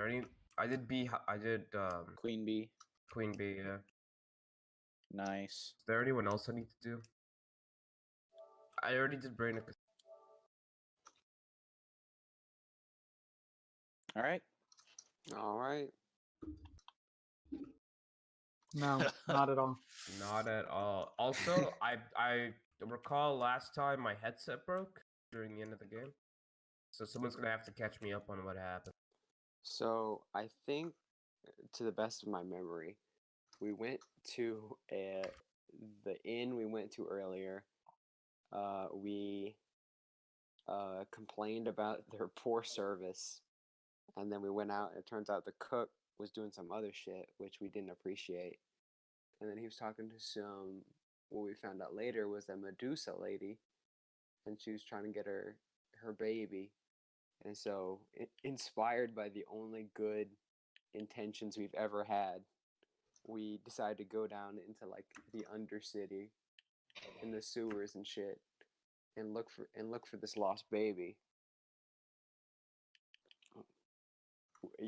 there any? I did B. I did Queen bee. Queen B. Yeah. Nice. Is there anyone else I need to do? I already did brain. All right. All right. No, not at all. Not at all. Also, I recall last time my headset broke during the end of the game, so someone's gonna have to catch me up on what happened. So I think, to the best of my memory, we went to the inn we went to earlier. We complained about their poor service, and then we went out. And it turns out the cook was doing some other shit, which we didn't appreciate. And then he was talking to some. What we found out later was a Medusa lady, and she was trying to get her baby. And so, inspired by the only good intentions we've ever had, we decided to go down into like the Undercity, in the sewers and shit, and look for this lost baby.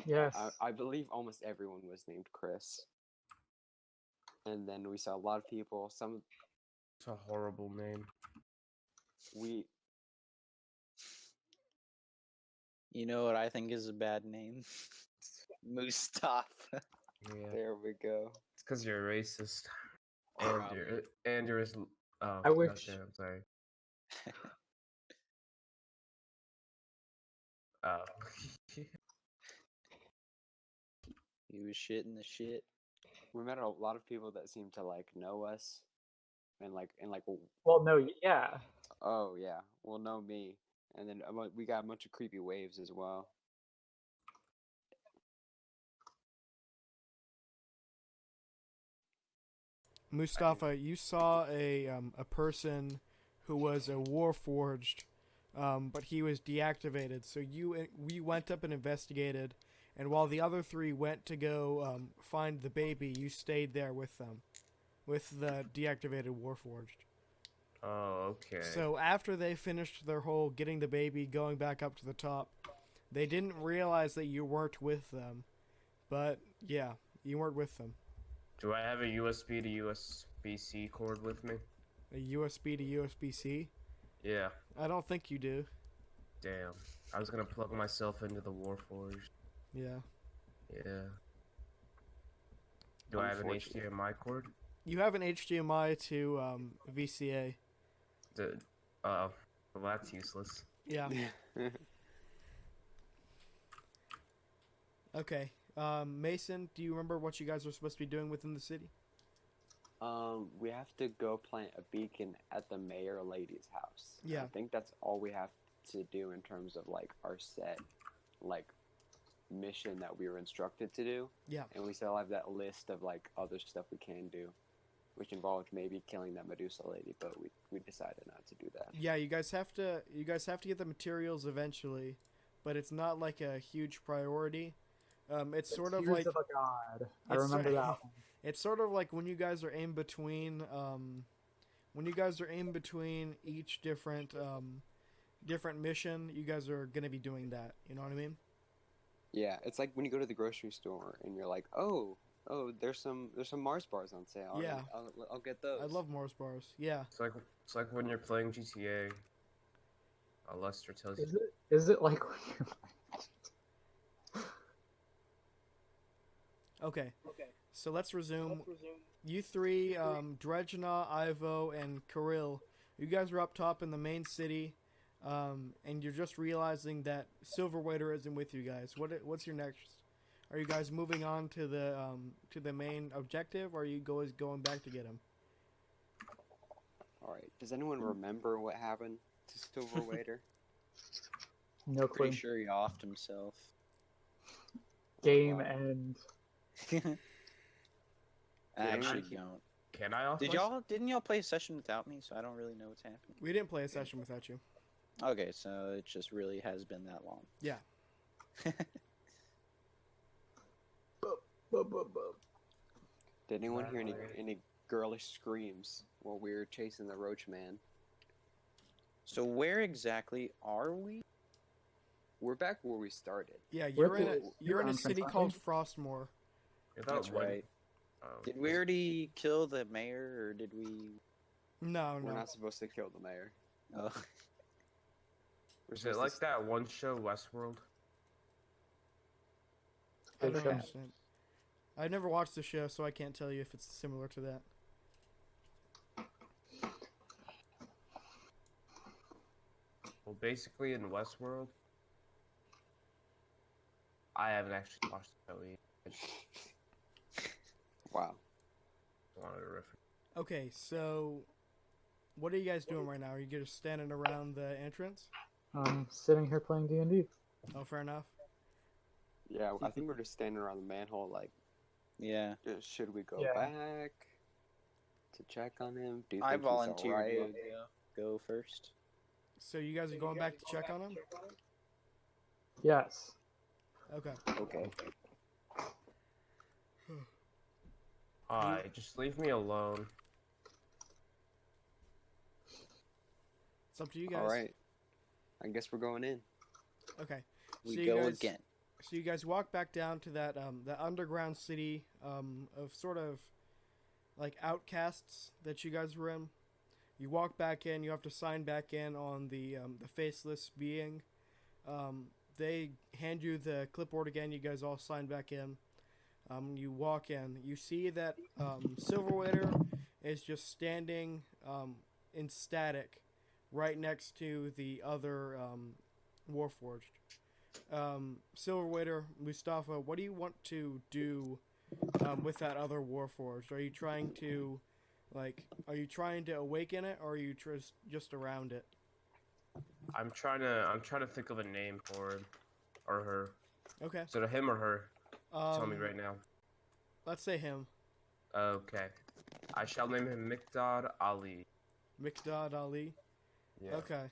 Yes. I believe almost everyone was named Chris. And then we saw a lot of people. It's a horrible name. You know what I think is a bad name? Mustafa. Yeah. There we go. It's because you're racist. Probably. And you're oh, I wish. okay, I'm sorry. Oh. He was shitting the shit. We met a lot of people that seemed to like know us, and Well, no, yeah. oh yeah, well know me, and then we got a bunch of creepy waves as well. Mustafa, you saw a person who was a warforged, but he was deactivated. So we went up and investigated, and while the other three went to go find the baby, you stayed there with them, with the deactivated warforged. Oh, okay. So after they finished their whole getting the baby, going back up to the top, they didn't realize that you weren't with them. But yeah, you weren't with them. Do I have a USB to USB-C cord with me? A USB to USB-C? Yeah. I don't think you do. Damn. I was gonna plug myself into the Warforged. Yeah. Yeah. Do I have an HDMI cord? You have an HDMI to VCA. Well, that's useless. Yeah. Okay. Mason, do you remember what you guys are supposed to be doing within the city? We have to go plant a beacon at the mayor lady's house. Yeah. I think that's all we have to do in terms of like our set, like, mission that we were instructed to do. Yeah. And we still have that list of like other stuff we can do, which involved maybe killing that Medusa lady, but we decided not to do that. Yeah, you guys have to get the materials eventually, but it's not like a huge priority. It's sort of Tears like of a God. I remember that one. It's sort of like when you guys are in between each different mission, you guys are gonna be doing that. You know what I mean? Yeah, it's like when you go to the grocery store and you're like, oh, there's some Mars bars on sale. Yeah. I'll get those. I love Mars bars. Yeah. It's like when you're playing GTA. Lester tells you. Is it like when you're Okay. So let's resume. You three, Dredgenogh, Ivo, and Karil, you guys are up top in the main city, and you're just realizing that Silverwaiter isn't with you guys. What's your next? Are you guys moving on to the main objective, or are you going back to get him? All right. Does anyone remember what happened to Silverwaiter? no clue? Pretty sure he offed himself. Game end. I actually don't. Can I off? Didn't y'all play a session without me? So I don't really know what's happening. We didn't play a session without you. Okay, so it just really has been that long. Yeah. Did anyone hear any girlish screams while we were chasing the roach man? So where exactly are we? We're back where we started. Yeah, We're you're in a at you're in a entrance, city aren't called we? Frostmoor. I thought That's one- right. oh, Did we already kill the mayor, or did we? No, We're no. not supposed to kill the mayor. Oh, We're Is it supposed to like that one show, Westworld? I Good don't show. understand. I never watched the show, so I can't tell you if it's similar to that. Well, basically in Westworld, I haven't actually watched the show either. I just Wow. wanted to reference. Okay, so what are you guys doing right now? Are you just standing around the entrance? Sitting here playing D&D. Oh, fair enough. Yeah, I think we're just standing around the manhole like, yeah. should we go Yeah. back to check on him? Do you I think he's volunteered alright? to go first. So you guys are going back to check on him? Yes. Okay. Okay. Just leave me alone. It's up to you guys. Alright. I guess we're going in. Okay. We So you go guys- again. So you guys walk back down to that the underground city of sort of like outcasts that you guys were in. You walk back in. You have to sign back in on the Faceless being. They hand you the clipboard again. You guys all sign back in. You walk in. You see that Silverwaiter is just standing in static right next to the other Warforged. Silverwaiter, Mustafa, what do you want to do with that other Warforged? Are you trying to awaken it, or are you just around it? I'm trying to think of a name for him or her. Okay. Is it a him or her? Tell me Um, right now. Let's say him. Okay. I shall name him Miqdad Ali. Miqdad Ali. Yeah. Okay.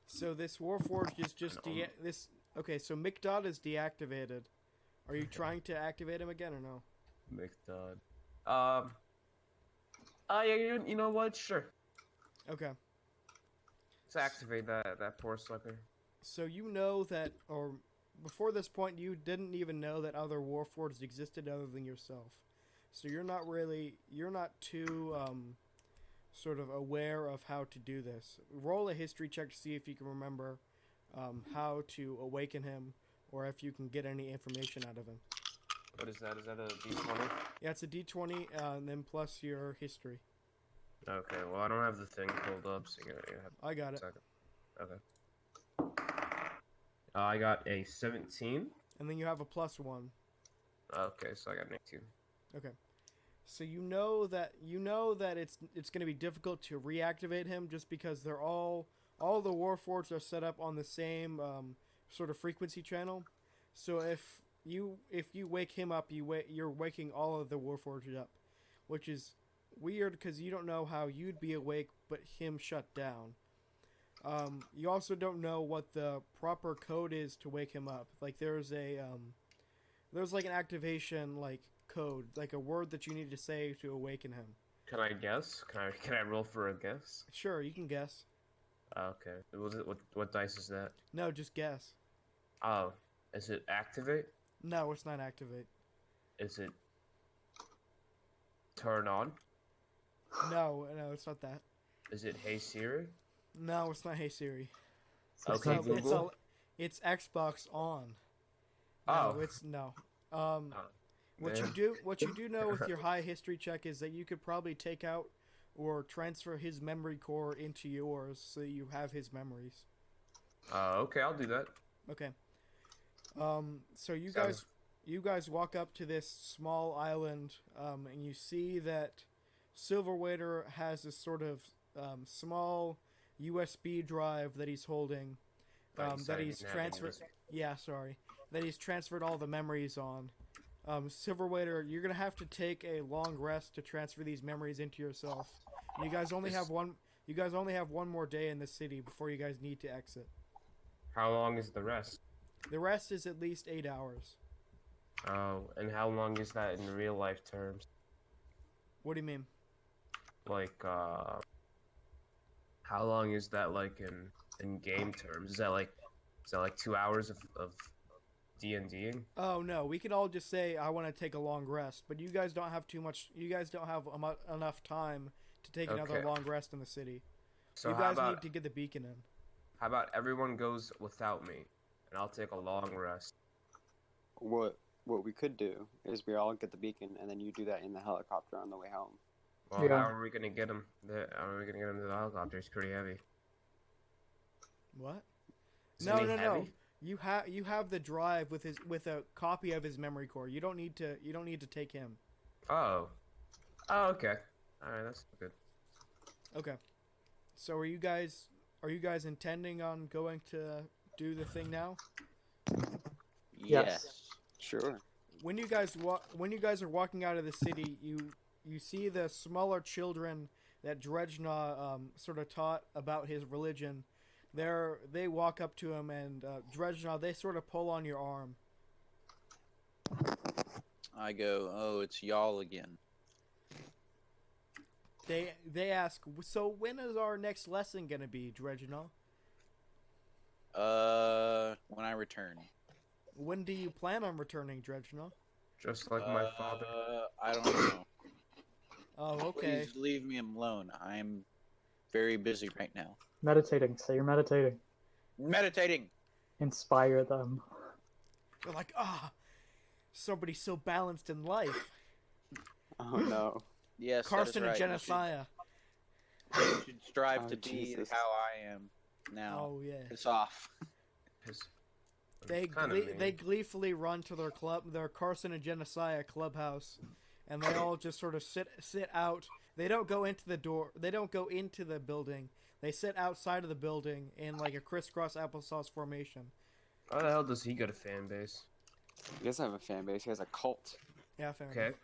So this Warforged is just this. Okay, so Miqdad is deactivated. Are you trying to activate him again or no? Miqdad. Yeah, you know what? Sure. Okay. Let's activate that poor sucker. So you know that, or before this point, you didn't even know that other Warforged existed other than yourself. So you're not too sort of aware of how to do this. Roll a history check to see if you can remember how to awaken him, or if you can get any information out of him. What is that? Is that a D20? Yeah, it's a D20, and then plus your history. Okay, well I don't have the thing pulled up, so you have I got a it. second. Okay. I got a 17. And then you have a +1. Okay, so I got an 18. Okay. So you know that it's going to be difficult to reactivate him just because they're all the Warforged are set up on the same sort of frequency channel. So if you wake him up, you're waking all of the Warforged up, which is weird because you don't know how you'd be awake but him shut down. You also don't know what the proper code is to wake him up. Like there's like an activation like code, like a word that you need to say to awaken him. Can I guess? Can I roll for a guess? Sure, you can guess. Okay. What dice is that? No, just guess. Oh, is it activate? No, it's not activate. Is it turn on? No, it's not that. Is it Hey Siri? No, it's not Hey Siri. Okay, It's Google. it's Xbox on. Oh. No, it's no. What Man. you do know with your high history check is that you could probably take out or transfer his memory core into yours so you have his memories. Okay, I'll do that. Okay. So Sounds- you guys walk up to this small island, and you see that Silverwaiter has this sort of small USB drive that he's holding, that he's transferred. Yeah, sorry, that he's transferred all the memories on. Silverwaiter, you're gonna have to take a long rest to transfer these memories into yourself. And you guys only have one. You guys only have one more day in the city before you guys need to exit. How long is the rest? The rest is at least 8 hours. Oh, and how long is that in real life terms? What do you mean? Like, how long is that like in game terms? Is that like Is that like 2 hours of D&Ding? Oh no, we can all just say I want to take a long rest, but you guys don't have too much. You guys don't have enough time to take another Okay. long rest in the city. So you how guys about need to get the beacon in. how about everyone goes without me, and I'll take a long rest. What we could do is we all get the beacon, and then you do that in the helicopter on the way home. Well, Yeah. how are we gonna get him? How are we gonna get him to the helicopter? He's pretty heavy. What? Isn't No, he no, no. heavy? You have the drive with a copy of his memory core. You don't need to take him. Oh. Oh, okay. All right, that's good. Okay. So are you guys intending on going to do the thing now? Yes. Sure. When you guys are walking out of the city, you see the smaller children that Dredgenogh sort of taught about his religion. They walk up to him, and Dredgenogh, they sort of pull on your arm. I go, oh, it's y'all again. They ask, so when is our next lesson gonna be, Dredgenogh? When I return. When do you plan on returning, Dredgenogh? Just like my father. I don't know. Oh, okay. Please leave me alone. I'm very busy right now. Meditating. Say you're meditating. Meditating. Inspire them. You're like, somebody so balanced in life. Oh no. Yes, that is right. You Carcinogenicia. should strive Oh, to be Jesus. how I am now. Oh yeah. Piss off. His- They kinda mean. they gleefully run to their Carcinogenicia clubhouse, and they all just sort of sit out. They don't go into the door. They don't go into the building. They sit outside of the building in like a crisscross applesauce formation. How the hell does he get a fan base? He doesn't have a fan base. He has a cult. Yeah, fair Okay. enough.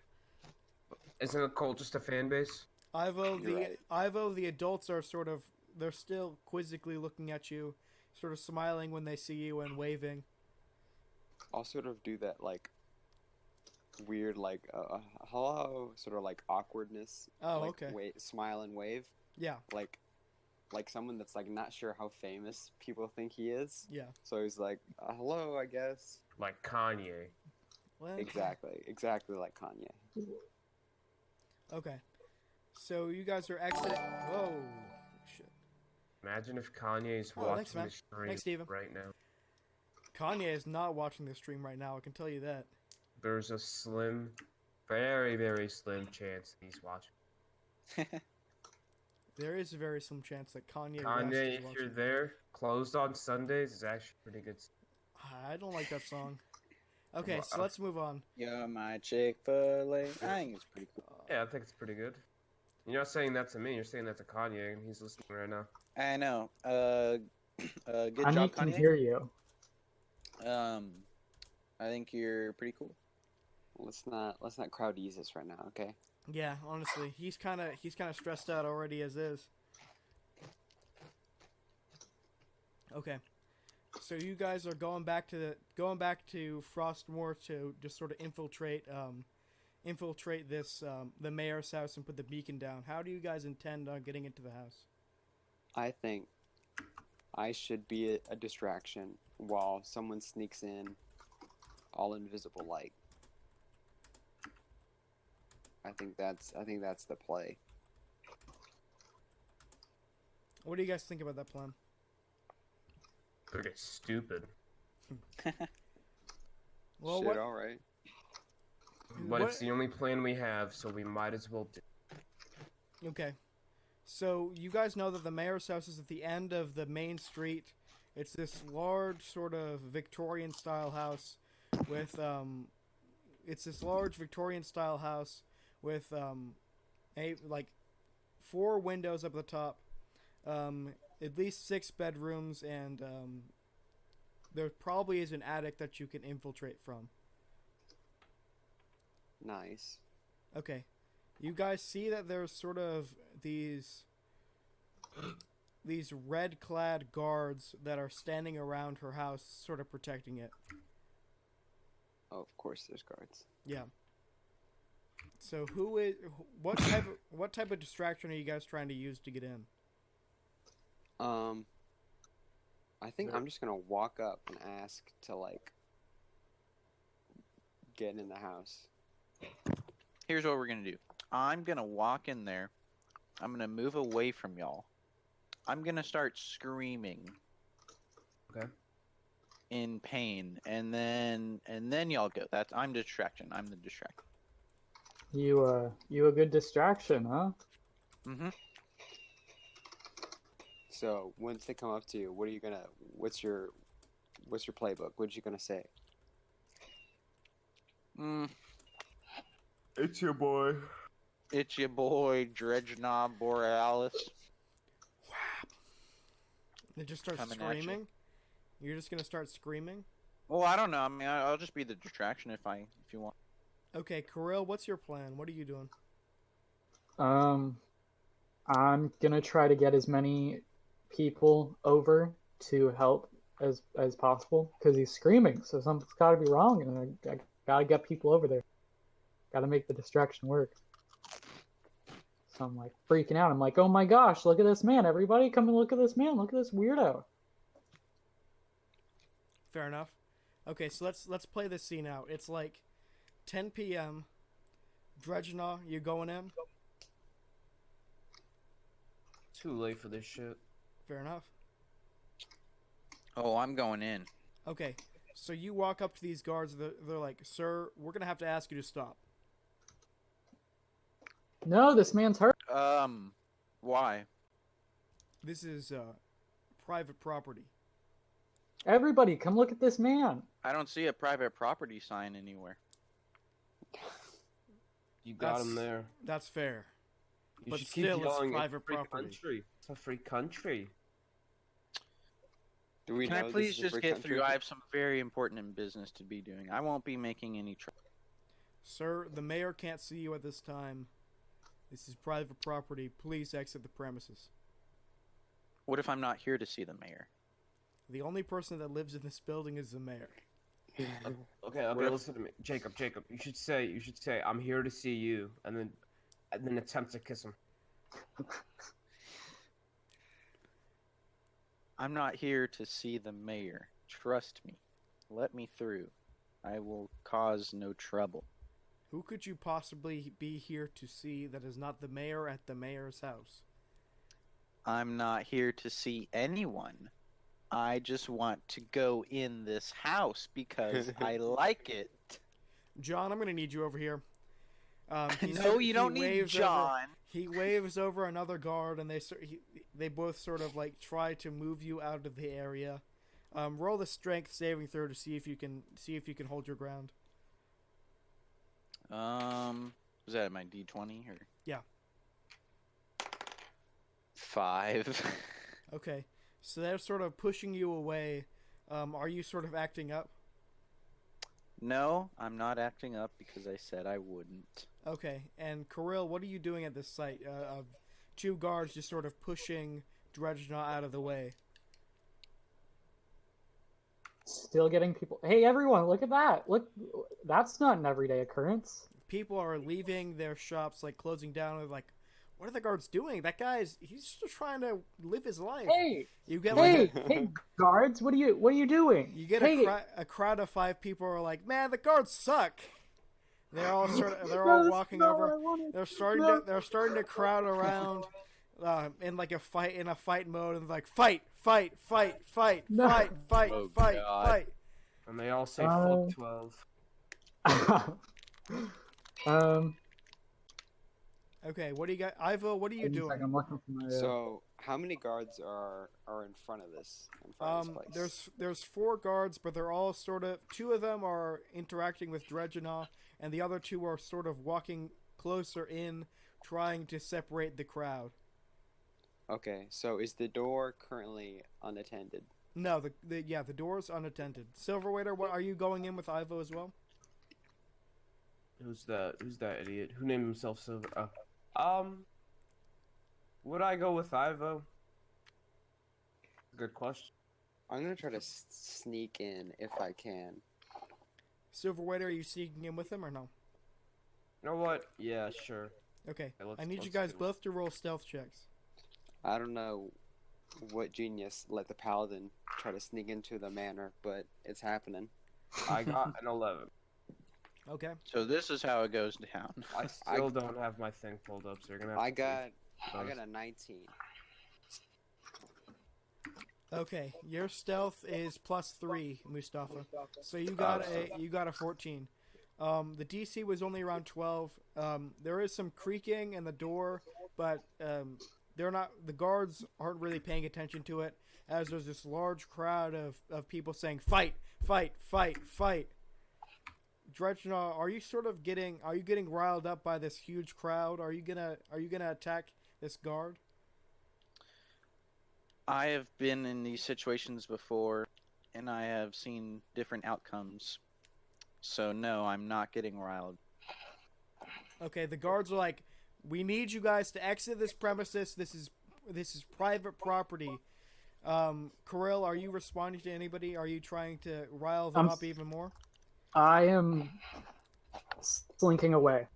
Isn't a cult just a fan base? Ivo, You're right. Ivo, the adults are sort of, they're still quizzically looking at you, sort of smiling when they see you and waving. I'll sort of do that like weird like hello sort of like awkwardness. Oh, like, okay. Smile and wave. Yeah, Like someone that's like not sure how famous people think he is. yeah. So he's like, hello, I guess. Like Kanye. Well, Exactly like Kanye. okay. So you guys are exiting. Whoa, shit. Imagine if Kanye's Oh, watching thanks, man. the stream Thanks, Steven. right now. Kanye is not watching this stream right now. I can tell you that. There's a slim, very, very slim chance he's watching. There is a very slim chance that Kanye. West Kanye, is if watching. you're there, closed on Sundays is actually pretty good. I don't like that song. Okay, Well, so let's move on. You're my Chick-fil-A. I think it's pretty cool. Yeah, I think it's pretty good. You're not saying that to me. You're saying that to Kanye, and he's listening right now. I know. Good Kanye job, can Kanye. hear you. I think you're pretty cool. Let's not crowd ease this right now, okay? Yeah, honestly, he's kind of stressed out already as is. Okay, so you guys are going back to Frostmoor to just sort of infiltrate this the mayor's house and put the beacon down. How do you guys intend on getting into the house? I think I should be a distraction while someone sneaks in all invisible like. I think that's the play. What do you guys think about that plan? Could get stupid. Well, Shit, what? all right. But What- it's the only plan we have, so we might as well do. Okay. So you guys know that the mayor's house is at the end of the main street. It's this large sort of Victorian style house with with like 4 windows up the top, at least 6 bedrooms, and there probably is an attic that you can infiltrate from. Nice. Okay. You guys see that there's sort of these red-clad guards that are standing around her house, sort of protecting it. Oh, of course there's guards. Yeah. So what type of distraction are you guys trying to use to get in? I think I'm just gonna walk up and ask to like get in the house. Here's what we're gonna do. I'm gonna walk in there. I'm gonna move away from y'all. I'm gonna start screaming. Okay. In pain, and then y'all go. I'm distraction. I'm the distraction. You a good distraction, huh? Mm-hmm. So once they come up to you, what are you gonna? What's your playbook? What you gonna say? It's your boy. It's your boy Dredgenogh Borailis. They just start Coming at you. screaming. You're just gonna start screaming. Well, I don't know. I mean, I'll just be the distraction if you want. Okay, Karil, what's your plan? What are you doing? I'm gonna try to get as many people over to help as possible because he's screaming. So something's got to be wrong, and I gotta get people over there. Gotta make the distraction work. So I'm like freaking out. I'm like, oh my gosh, look at this man! Everybody, come and look at this man! Look at this weirdo! Fair enough. Okay, so let's play this scene out. It's like 10 p.m. Dredgenogh, you going in? Too late for this shit. Fair enough. Oh, I'm going in. Okay, so you walk up to these guards. They're like, "Sir, we're gonna have to ask you to stop." No, this man's hurt. Why? This is private property. Everybody, come look at this man. I don't see a private property sign anywhere. You got him That's- there. That's fair. You But should keep still, it's yelling, private a free property. country. It's a free country. Do we Can know I this please is a just free get country? through? I have some very important business to be doing. I won't be making any trouble. Sir, the mayor can't see you at this time. This is private property. Please exit the premises. What if I'm not here to see the mayor? The only person that lives in this building is the mayor. Okay, listen to me. Jacob, you should say, I'm here to see you, and then attempt to kiss him. I'm not here to see the mayor. Trust me. Let me through. I will cause no trouble. Who could you possibly be here to see that is not the mayor at the mayor's house? I'm not here to see anyone. I just want to go in this house because I like it. John, I'm going to need you over here. No, you don't need waves John. He waves over another guard, and they both sort of like try to move you out of the area. Roll the strength saving throw to see if you can hold your ground. Was that my D20 or? Yeah. 5. Okay, so they're sort of pushing you away. Are you sort of acting up? No, I'm not acting up because I said I wouldn't. Okay, and Karil, what are you doing at this site? Of two guards just sort of pushing Dredgenogh out of the way. Still getting people. Hey, everyone, look at that! Look, that's not an everyday occurrence. People are leaving their shops, like closing down. They're like, "What are the guards doing? He's just trying to live his life." Hey, You get hey, like hey, guards! What are you doing? you get hey, a crowd of 5 people are like, "Man, the guards suck." They're all No, all that's walking not what over. I wanted. They're starting to crowd around in like a fight mode, and like fight, No. Oh, God. fight. And they all say fuck 12. Okay, what do you got, Ivo? What are you doing? I'm looking for my. So, how many guards are in front of this? In front of this place? There's 4 guards, but they're all sort of 2 of them are interacting with Dredgenogh, and the other 2 are sort of walking closer in, trying to separate the crowd. Okay, so is the door currently unattended? No, the door's unattended. Silverwaiter, what are you going in with Ivo as well? Who's that idiot? Who named himself Silver? Would I go with Ivo? Good question. I'm gonna try to sneak in if I can. Silverwaiter, are you sneaking in with him or no? You know what? Yeah, sure. Okay, Okay, I need you let's guys do it. both to roll stealth checks. I don't know what genius let the paladin try to sneak into the manor, but it's happening. I got an 11. Okay. So this is how it goes down. I still don't have my thing pulled up, so you're gonna have I to got a 19. Okay. Your stealth is +3, Mustafa. So you got a 14. The DC was only around 12. There is some creaking in the door, but the guards aren't really paying attention to it, as there's this large crowd of people saying fight, fight, fight, fight. Dredgenogh, are you getting riled up by this huge crowd? Are you gonna attack this guard? I have been in these situations before, and I have seen different outcomes. So no, I'm not getting riled. Okay, the guards are like, we need you guys to exit this premises. This is private property. Karil, are you responding to anybody? Are you trying to rile them up even more? I am slinking away.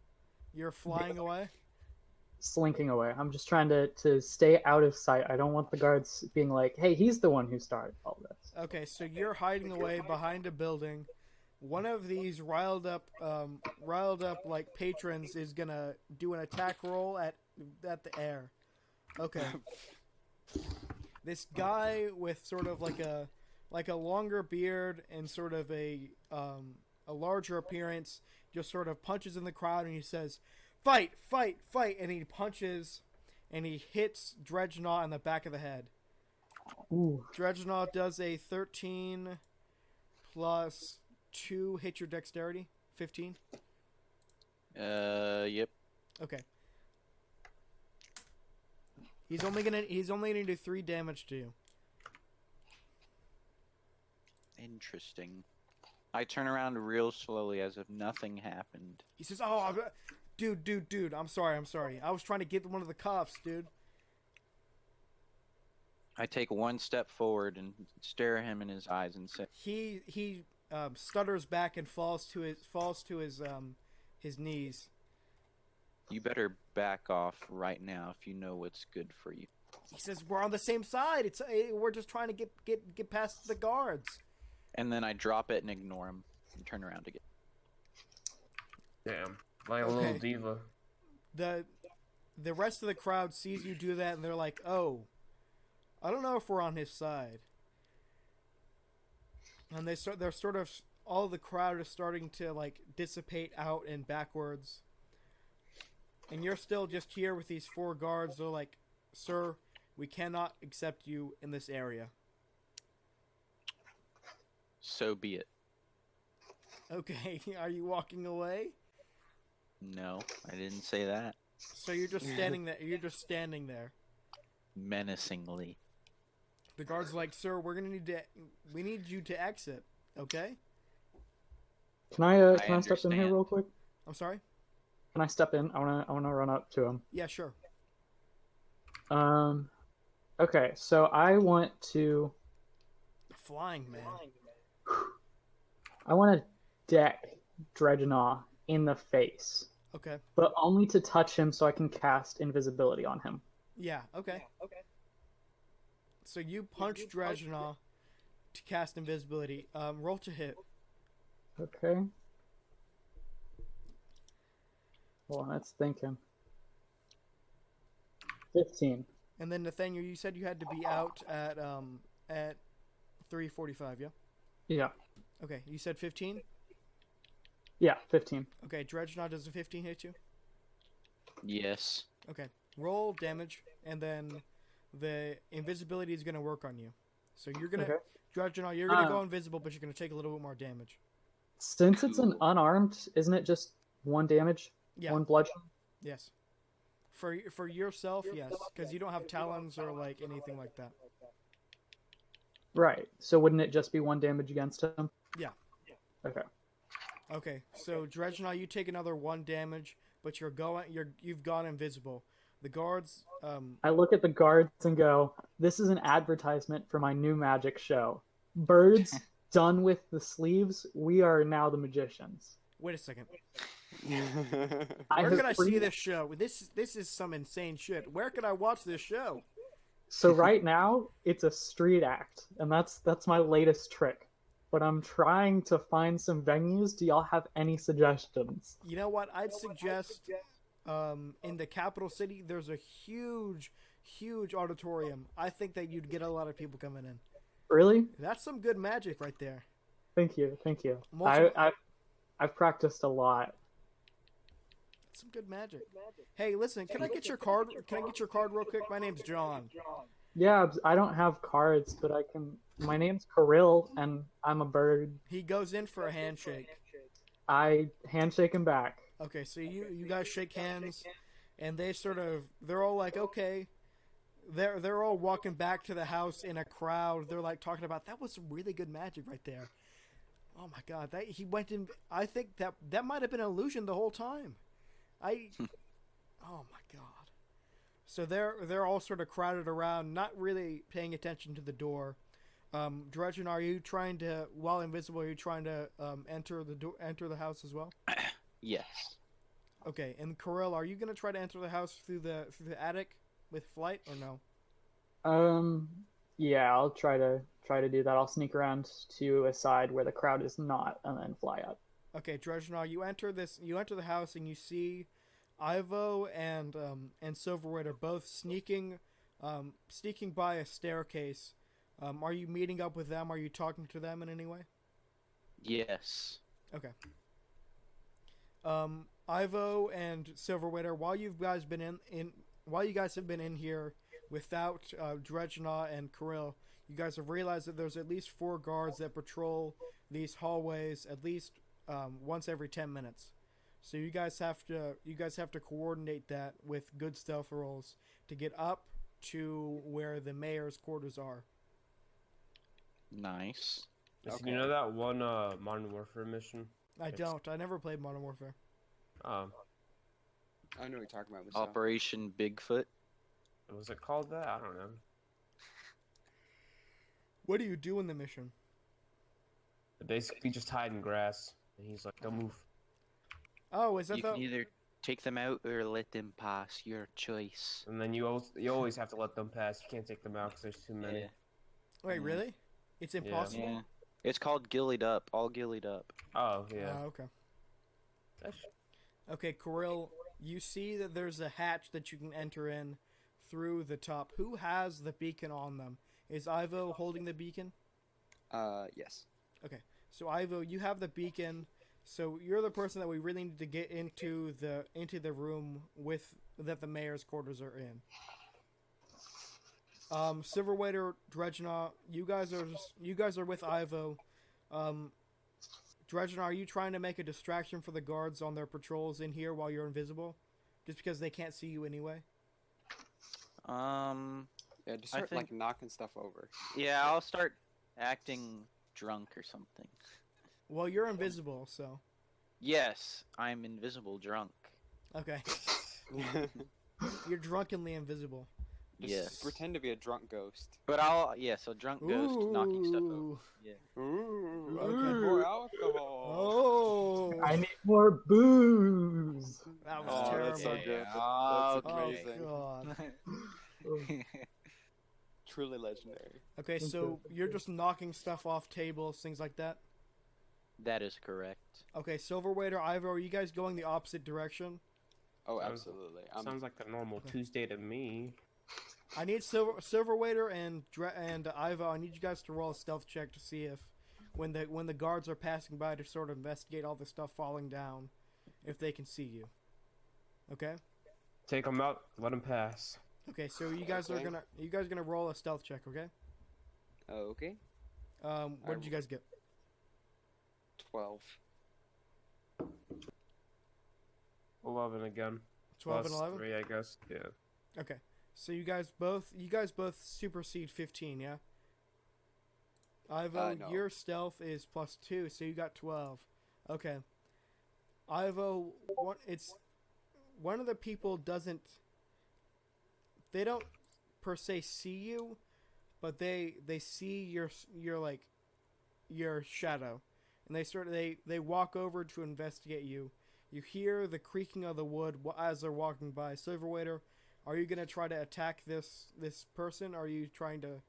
You're flying away? Slinking away. I'm just trying to stay out of sight. I don't want the guards being like, hey, he's the one who started all this. Okay, so you're hiding away behind a building. One of these riled up like patrons is gonna do an attack roll at the air. Okay. This guy with sort of like a longer beard and sort of a larger appearance just sort of punches in the crowd and he says, "Fight, fight, fight!" And he punches and he hits Dredgenogh in the back of the head. Ooh. Dredgenogh does a 13 plus 2 hit your dexterity. 15. Yep. Okay. He's only gonna do 3 damage to you. Interesting. I turn around real slowly as if nothing happened. He says, "Oh, dude, I'm sorry. I was trying to get one of the cuffs, dude." I take one step forward and stare him in his eyes and say, He stutters back and falls to his knees. "You better back off right now if you know what's good for you." He says, "We're on the same side. We're just trying to get past the guards." And then I drop it and ignore him and turn around again. Damn, like a little diva. The rest of the crowd sees you do that and they're like, "Oh, I don't know if we're on his side." And they're sort of, all the crowd is starting to like dissipate out and backwards. And you're still just here with these 4 guards. They're like, "Sir, we cannot accept you in this area." So be it. Okay, are you walking away? No, I didn't say that. So you're just standing there. You're just standing there. Menacingly. The guard's like, "Sir, we need you to exit." Okay. Can I step in here understand. real quick? I'm sorry. Can I step in? I wanna run up to him. Yeah, sure. Okay, so I want to Flying man. deck Dredgenogh in the face, Okay. but only to touch him so I can cast invisibility on him. Yeah. Okay. So you punch Dredgenogh to cast invisibility. Roll to hit. Okay. Well, that's thinking. 15. And then Nathaniel, you said you had to be out at 3:45. Yeah. Yeah. Okay. You said 15. Yeah, 15. Okay. Dredgenogh, does a 15 hit you? Yes. Okay. Roll damage, and then the invisibility is going to work on you. So you're gonna, Okay. Dredgenogh, you're gonna go invisible, but you're gonna take a little bit more damage. Since it's an Cool. unarmed, isn't it just 1 damage? Yeah. 1 bludgeon? Yes. For yourself, yes, because you don't have talons or like anything like that. Right. So wouldn't it just be 1 damage against him? Yeah. Okay. Okay. So Dredgenogh, you take another 1 damage, but you've gone invisible. The guards. I look at the guards and go, "This is an advertisement for my new magic show. Birds done with the sleeves. We are now the magicians." Wait a second. I Where have can I see free- this show? This is some insane shit. Where can I watch this show? So right now it's a street act, and that's my latest trick. But I'm trying to find some venues. Do y'all have any suggestions? You know what? I'd suggest in the capital city, there's a huge auditorium. I think that you'd get a lot of people coming in. Really? That's some good magic right there. Thank you, thank you. Multiple- I've practiced a lot. Some good magic. Hey, listen, can I get your card? Can I get your card real quick? My name's John. Yeah, I don't have cards, but I can. My name's Karil, and I'm a bird. He goes in for a handshake. I handshake him back. Okay, so you guys shake hands, and they're all like, okay. They're all walking back to the house in a crowd. They're like talking about that was some really good magic right there. Oh my god, he went in. I think that might have been an illusion the whole time. Oh my god. So they're all sort of crowded around, not really paying attention to the door. Dredgen, are you trying to, while invisible, are you trying to enter the house as well? Yes. Okay, and Karil, are you gonna try to enter the house through the attic with flight or no? Yeah, I'll try to do that. I'll sneak around to a side where the crowd is not, and then fly up. Okay, Dredgenogh, you enter the house and you see Ivo and Silverwaiter both sneaking by a staircase. Are you meeting up with them? Are you talking to them in any way? Yes. Okay. Ivo and Silverwaiter, while you guys have been in here without Dredgenogh and Karil, you guys have realized that there's at least 4 guards that patrol these hallways at least once every 10 minutes. So you guys have to coordinate that with good stealth rolls to get up to where the mayor's quarters are. Nice. Listen, you know that one Modern Warfare mission? I don't. I never played Modern Warfare. I know what you're talking about. Mustafa. Operation Bigfoot. Was it called that? I don't know. What do you do in the mission? Basically, just hide in grass, and he's like, "Don't move." Oh, is that You the? can either take them out or let them pass. Your choice. And then you always have to let them pass. You can't take them out because there's too many. Yeah. Wait, Yeah. really? It's impossible. Yeah. It's called Gillied Up. All Gillied Up. Oh yeah. Okay. That's- Okay, Karil, you see that there's a hatch that you can enter in through the top. Who has the beacon on them? Is Ivo holding the beacon? Yes. Okay, so Ivo, you have the beacon. So you're the person that we really need to get into the room with that the mayor's quarters are in. Silverwaiter, Dredgenogh, you guys are with Ivo. Dredgenogh, are you trying to make a distraction for the guards on their patrols in here while you're invisible? Just because they can't see you anyway? Yeah, just start like knocking stuff over. Yeah, I'll start acting drunk or something. Well, you're invisible, so. Yes, I'm invisible drunk. Okay. You're drunkenly invisible. Just Yes. pretend to be a drunk ghost. But so drunk ghost knocking stuff over. Yeah. Ooh, Okay. more alcohol. Oh! I need more booze. That was Oh, terrible. that's so good. Oh, That's amazing. God. Truly legendary. Okay, so you're just knocking stuff off tables, things like that? That is correct. Okay, Silverwaiter, Ivo, are you guys going the opposite direction? Oh, Sounds- absolutely. Sounds like a normal Tuesday to me. I need Silverwaiter and Ivo. I need you guys to roll a stealth check to see if, when the guards are passing by, to sort of investigate all the stuff falling down, if they can see you. Okay. Take them out. Let them pass. Okay. So you guys Okay. are gonna roll a stealth check. Okay. Okay. What did you guys get? 12. 11 again. 12 Plus and 11. 3, I guess. Yeah. Okay. So you guys both supersede 15, yeah? Ivo, No. your stealth is +2, so you got 12. Okay. Ivo, one of the people they don't per se see you, but they see your shadow, and they walk over to investigate you. You hear the creaking of the wood as they're walking by. Silverwaiter, Are you gonna try to attack this person? Or are you trying to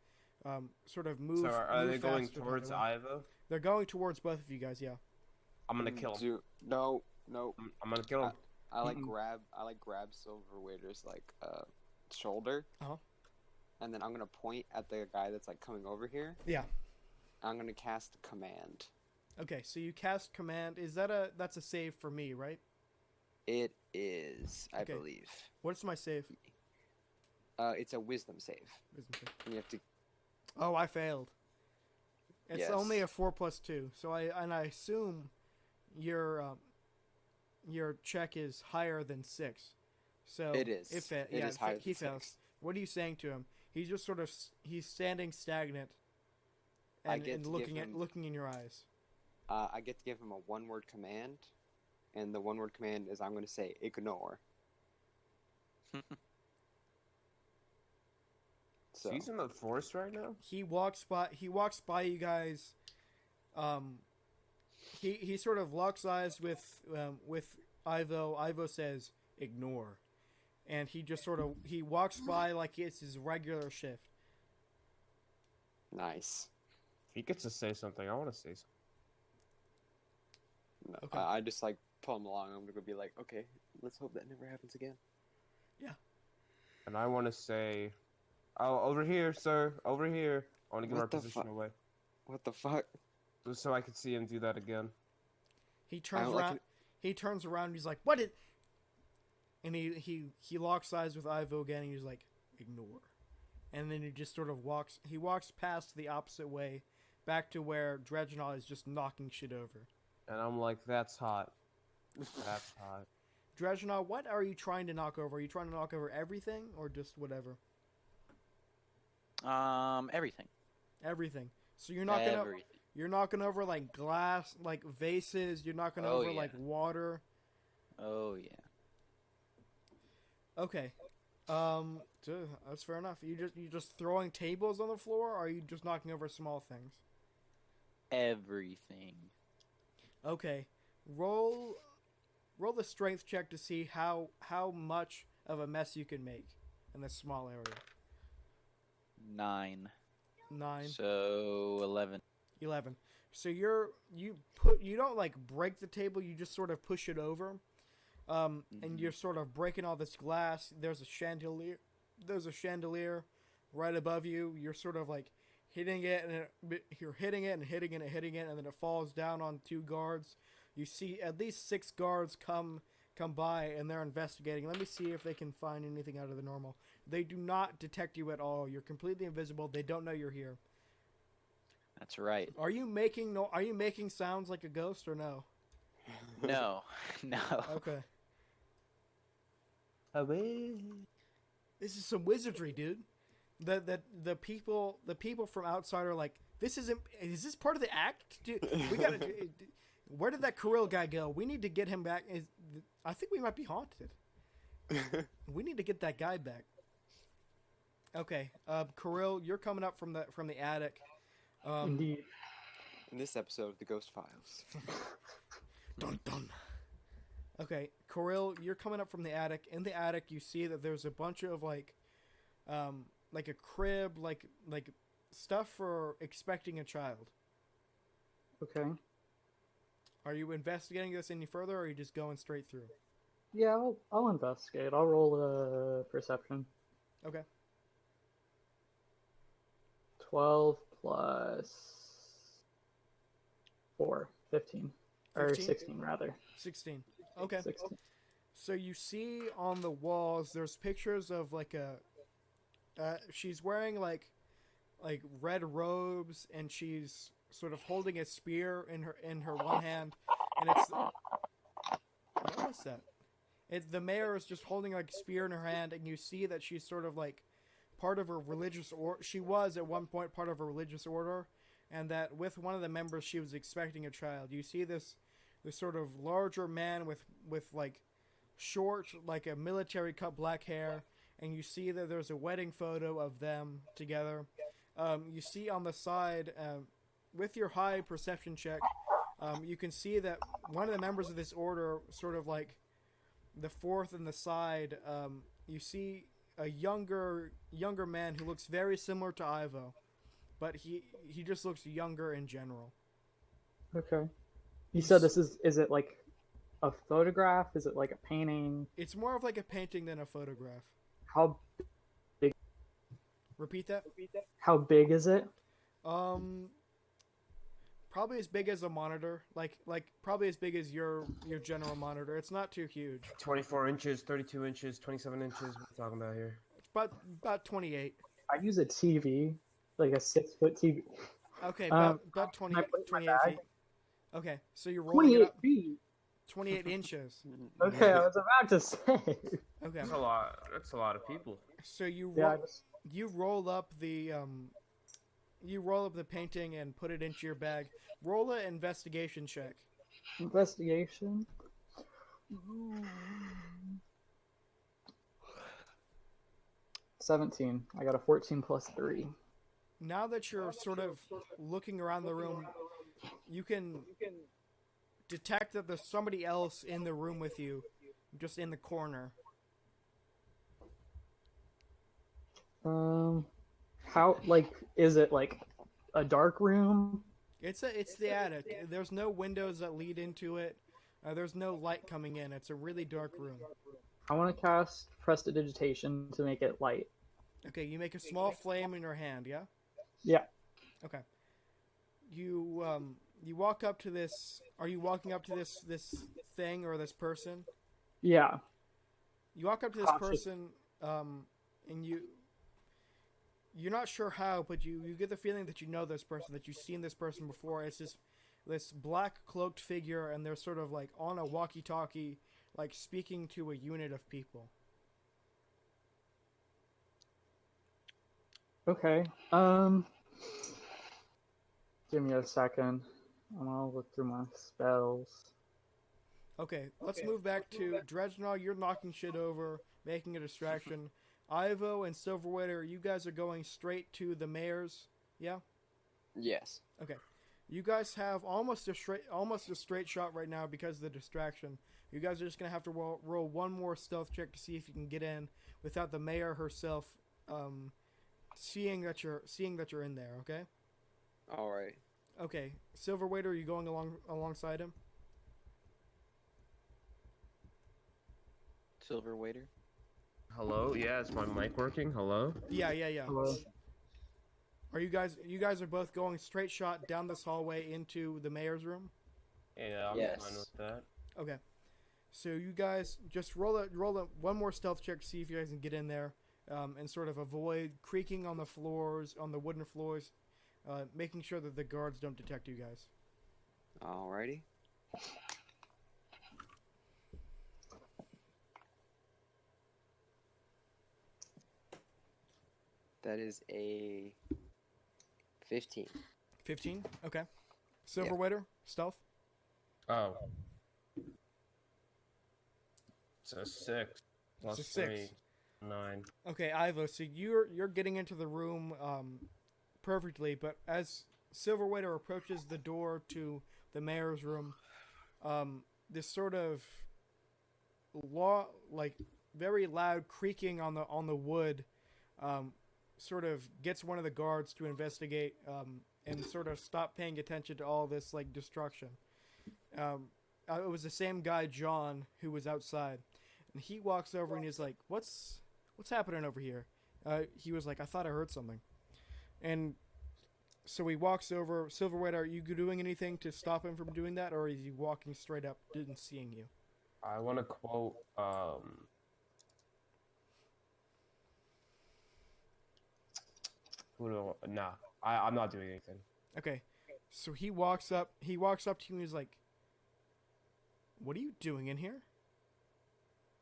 sort of move? So are move they going faster towards that way? Ivo? They're going towards both of you guys. Yeah. I'm gonna kill him. No. I'm gonna kill him. I like grab Silverwaiter's like shoulder. Uh-huh. And then I'm gonna point at the guy that's like coming over here. Yeah. I'm gonna cast command. Okay, so you cast command. That's a save for me, right? It is, I Okay. believe. What's my save? It's a wisdom save. Wisdom save. And you have to. Oh, I failed. It's Yes. only a 4+2. So I assume your check is higher than 6. So It is. It is higher he than fails. 6. What are you saying to him? He's just sort of he's standing stagnant I and, get and to looking give at him- looking in your eyes. I get to give him a one-word command, and the one-word command is I'm going to say ignore. So He's in the forest right now. He walks by you guys. He sort of locks eyes with Ivo. Ivo says ignore, and he just sort of he walks by like it's his regular shift. nice. He gets to say something. I want to say something. No, Okay. I just like pull him along. I'm gonna be like, okay, let's hope that never happens again. And I want to say, oh, over here, sir, over here. I want to give What our the position fu- away, What the fuck? just so I can see him do that again. He turns don't like around. He turns around. And he's like, "What did?" And he locks eyes with Ivo again. And he's like, "Ignore." And then he just sort of walks. He walks past the opposite way, back to where Dredgenogh is just knocking shit over. And I'm like, that's hot. That's hot. Dredgenogh, what are you trying to knock over? Are you trying to knock over everything or just whatever? Everything. Everything. So you're knocking over. Everything. You're knocking over like glass, like vases. You're knocking Oh, over yeah. like water. Oh yeah. Okay. That's fair enough. You just throwing tables on the floor, or are you just knocking over small things? Everything. Okay. Roll the strength check to see how much of a mess you can make in this small area. 9. 9, So 11. 11. So you don't like break the table, you just sort of push it over. And you're sort of breaking all this glass. There's a chandelier right above you. You're sort of like hitting it, and you're hitting it and hitting it and hitting it, and then it falls down on 2 guards. You see at least 6 guards come by, and they're investigating. Let me see if they can find anything out of the normal. They do not detect you at all. You're completely invisible. They don't know you're here. That's right. Are you making sounds like a ghost or no? No. No. Okay. Away. This is some wizardry, dude. The people from outside are like, is this part of the act? We gotta. Where did that Karil guy go? We need to get him back. I think we might be haunted. We need to get that guy back. Okay, Karil, you're coming up from the attic. Indeed. In this episode of the Ghost Files. Dun dun. Okay, Karil, you're coming up from the attic. In the attic, you see that there's a bunch of like a crib, like stuff for expecting a child. Okay. Are you investigating this any further, or are you just going straight through? Yeah, I'll investigate. I'll roll a perception. Okay. 12 plus 4, 15. Or 15? 16, rather. 16. Okay. 16. So you see on the walls, there's pictures of like she's wearing like red robes, and she's sort of holding a spear in her one hand, and it's what is that? The mayor is just holding like a spear in her hand, and you see that she's sort of like part of a religious she was at one point part of a religious order, and that with one of the members she was expecting a child. You see this sort of larger man with like short, like a military cut black hair, and you see that there's a wedding photo of them together. You see on the side, with your high perception check, you can see that one of the members of this order, sort of like the fourth in the side, you see a younger man who looks very similar to Ivo, but he just looks younger in general. Okay. You said this is it like a photograph? Is it like a painting? It's more of like a painting than a photograph. How Repeat that. how big is it? Probably as big as a monitor, like probably as big as your general monitor. It's not too huge. 24 inches, 32 inches, 27 inches. What are we talking about here? It's about 28. I use a TV, like a 6-foot TV. Okay, Um, about 20, can I put it in my 28 bag? feet. Okay, so you're rolling it 28 up feet. 28 inches. Okay, I was about to say. Okay, That's a lot. That's a lot of people. so Yeah, you roll up the painting and put it into your bag. Roll an investigation check. investigation. 17. I got a 14 plus 3. Now that you're sort of looking around the room, you can detect that there's somebody else in the room with you, just in the corner. How, like, is it like a dark room? It's the attic. There's no windows that lead into it. There's no light coming in. It's a really dark room. I want to cast Prestidigitation to make it light. Okay, you make a small flame in your hand, yeah? Yeah. Okay. You walk up to this. Are you walking up to this thing or this person? Yeah. You walk up to this Cautious. person, and you're not sure how, but you get the feeling that you know this person, that you've seen this person before. It's this black cloaked figure, and they're sort of like on a walkie-talkie, like speaking to a unit of people. Okay. Give me a second. I'm gonna look through my spells. Okay, let's move back to Dredgenogh. You're knocking shit over, making a distraction. Ivo and Silverwaiter, you guys are going straight to the mayor's. Yeah. Yes. Okay. You guys have almost a straight shot right now because of the distraction. You guys are just gonna have to roll one more stealth check to see if you can get in without the mayor herself seeing that you're in there. Okay. All right. Okay. Silverwaiter, are you going alongside him? Silverwaiter. Hello? Yeah, is my mic working? Hello? Yeah. Hello. Are you guys are both going straight shot down this hallway into the mayor's room? Yeah, I'm Yes. fine with that. Okay. So you guys just roll one more stealth check to see if you guys can get in there, and sort of avoid creaking on the floors, on the wooden floors, making sure that the guards don't detect you guys. Alrighty. That is a 15. 15? Okay. Silverwaiter, stealth? Oh. It's a 6. Plus It's a 6. 3. 9. Okay, Ivo, so you're getting into the room perfectly, but as Silverwaiter approaches the door to the mayor's room, this sort of very loud creaking on the wood sort of gets one of the guards to investigate and sort of stop paying attention to all this like destruction. It was the same guy, John, who was outside, and he walks over and he's like, "What's happening over here?" He was like, "I thought I heard something," and so he walks over. Silverwaiter, are you doing anything to stop him from doing that, or is he walking straight up, didn't seeing you? I want to quote, nah, I'm not doing anything. Okay, so he walks up to you and he's like, "What are you doing in here?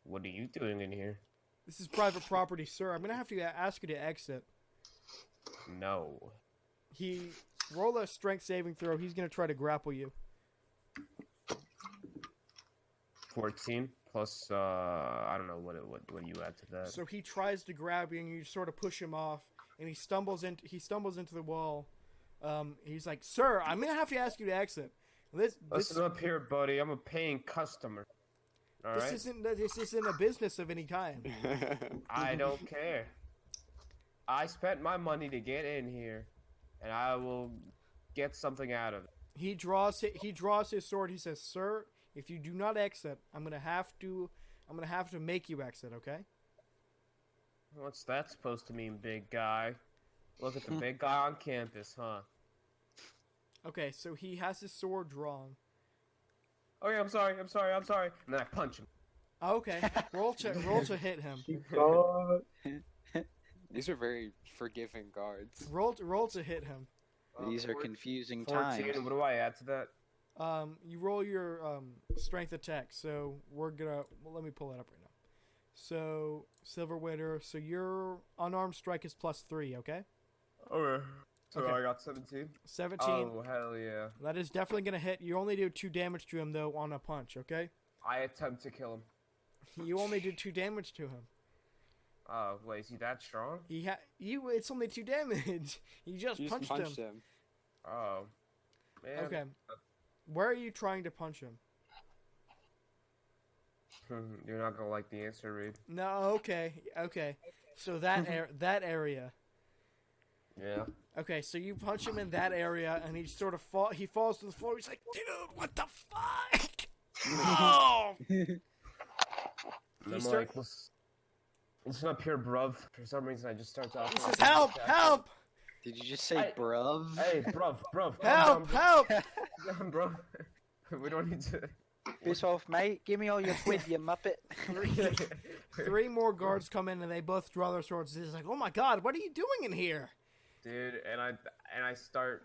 What are you doing in here? This is private property, sir. I'm gonna have to ask you to exit." No. He roll a strength saving throw. He's gonna try to grapple you. 14 plus, I don't know what you add to that. So he tries to grab you, and you sort of push him off, and he stumbles into the wall. He's like, "Sir, I'm gonna have to ask you to exit." Listen up here, buddy. I'm a paying customer. All This right. isn't a business of any kind. I don't care. I spent my money to get in here, and I will get something out of it. He draws his sword. He says, "Sir, if you do not exit, I'm gonna have to make you exit." Okay. What's that supposed to mean, big guy? Look at the big guy on campus, huh? Okay. So he has his sword drawn. Oh yeah, I'm sorry. And then I punch him. Okay. Roll to hit him. God. These are very forgiving guards. Roll to hit him. These are confusing 14. times. What do I add to that? You roll your strength attack. So we're gonna let me pull that up right now. So Silverwaiter. So your unarmed strike is +3. Okay. Okay. So Okay. I got 17. 17. Oh hell yeah! That is definitely gonna hit. You only do 2 damage to him though on a punch. Okay. I attempt to kill him. You only did 2 damage to him. Oh wait, is he that strong? It's only 2 damage. You just You punched just punched him. him. Oh man. Okay. Where are you trying to punch him? You're not gonna like the answer, Reed. No. Okay. So that area. Yeah. Okay. So you punch him in that area, and he sort of he falls to the floor. He's like, "Dude, what the fuck?" Oh. And I'm start- like, listen up here, bruv. For some reason, I just start talking. He like says, "Help! this. Help! Did you just say Hey. bruv? Hey, bruv. Help! Help!" Calm down, bro. We don't need to. Piss off, mate. Give me all your quid, you muppet. 3 more guards come in, and they both draw their swords. He's like, "Oh my god, what are you doing in here?" Dude, and I start.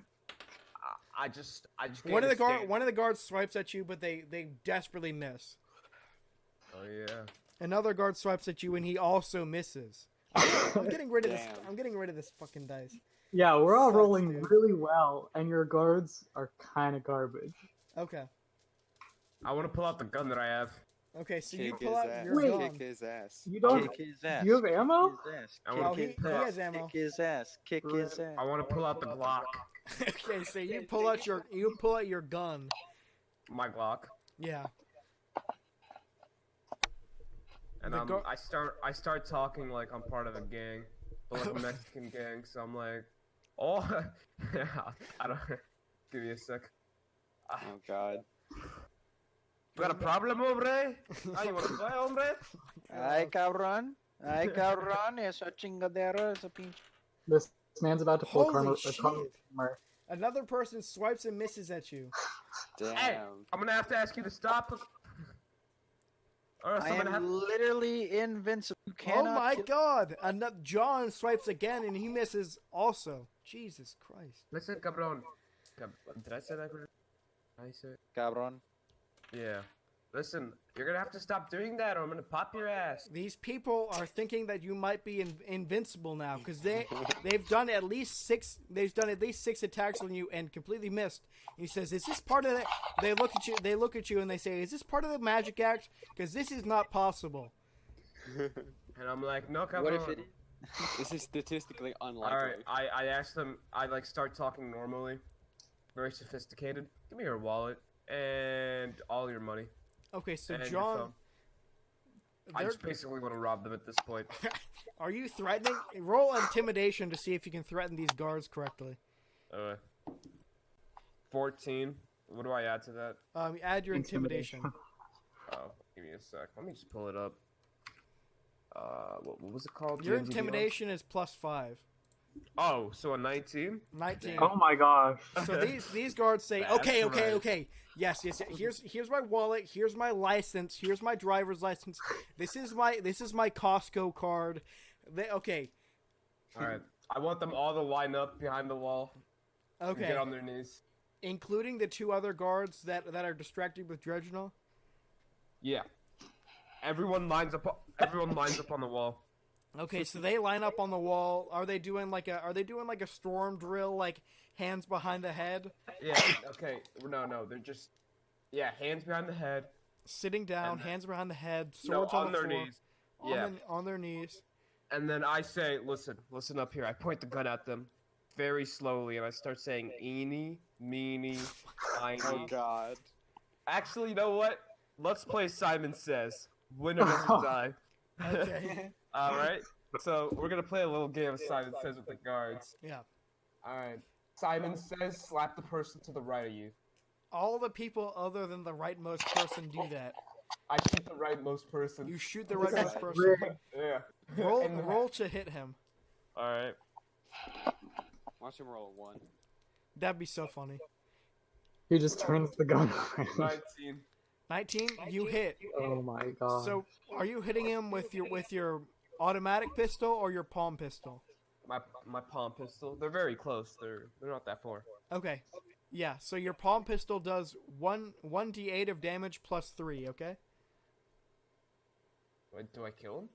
I just. One of the stand. one of the guards swipes at you, but they desperately miss. Oh yeah. Another guard swipes at you, and he also misses. I'm getting rid of this. Damn. I'm getting rid of this fucking dice. Yeah, we're all Sucks, rolling dude. really well, and your guards are kind of garbage. Okay. I want to pull out the gun that I have. Okay. So you Kick pull his out ass. your Wait. gun. Kick his ass. You don't. Kick his ass. Do you have ammo? Kick his ass. I wanna- Oh, he has ammo. Kick his ass. Kick his ass. I want to pull out the Glock. Okay. So you pull out your gun. My Glock. Yeah. And The gar- I start talking like I'm part of a gang, but like a Mexican gang. So I'm like, oh, yeah, I don't. Give me a sec. Oh god. You got a problem, hombre? You want to play, hombre? Ay, cabrón. Ay, cabrón. Esa chingadera, esa pinche. This man's about to pull Holy a shit. karma. Another person swipes and misses at you. Damn. Hey, I'm gonna have to ask you to stop. Or else I I'm gonna have. am literally invincible. You Oh cannot my kill- god! Another John swipes again, and he misses also. Jesus Christ. Listen, cabron. Did I say that correctly? I said. Cabrón. Yeah. Listen, you're gonna have to stop doing that, or I'm gonna pop your ass. These people are thinking that you might be invincible now because they've done at least 6 attacks on you and completely missed. He says, "Is this part of the?" They look at you and they say, "Is this part of the magic act? Because this is not possible." And I'm like, no, cabron. What if it is? This is statistically unlikely. Alright, I asked them, I like start talking normally. Very sophisticated. Give me your wallet and all your money. Okay, so and your John, phone. I they're- just basically want to rob them at this point. are you threatening? Roll intimidation to see if you can threaten these guards correctly. 14. What do I add to that? Add your intimidation. Oh, give me a sec. Let me just pull it up. What was it called? Your D&D Beyond? intimidation is +5. Oh, so a 19? 19. Oh my gosh. So these guards say, That's okay, right. yes. Here's my wallet. Here's my license. Here's my driver's license. This is my Costco card. Okay. All right. I want them all to line up behind the wall. And Okay. get on their knees. Including the 2 other guards that are distracted with Dredgenogh. Yeah. Everyone lines up on the wall. Okay, so they line up on the wall. Are they doing like a storm drill, like hands behind the head, Yeah. Okay. No. They're just. Yeah. Hands behind the head. sitting down, And- hands behind the head, No, swords on the their floor, knees. Yeah. on their knees. And then I say, listen up here. I point the gun at them very slowly, and I start saying, eeny, meeny, Oh miny. god. Actually, you know what? let's play Simon Says. Winner doesn't die. Okay. All right. So we're gonna play a little game of Simon Says with the guards. Yeah. All right. Simon Says, slap the person to the right of you. All the people other than the rightmost person do that. I shoot the rightmost person. You shoot the rightmost person. Yeah. Roll to hit him. All right. Watch him roll a 1. That'd be so funny. He just turns the gun around. 19. 19, you hit. Oh my god. So, are you hitting him with your automatic pistol or your palm pistol? My palm pistol. They're very close. They're not that far. Okay. Yeah, so your palm pistol does 1d8 of damage plus 3, okay? Wait, do I kill him?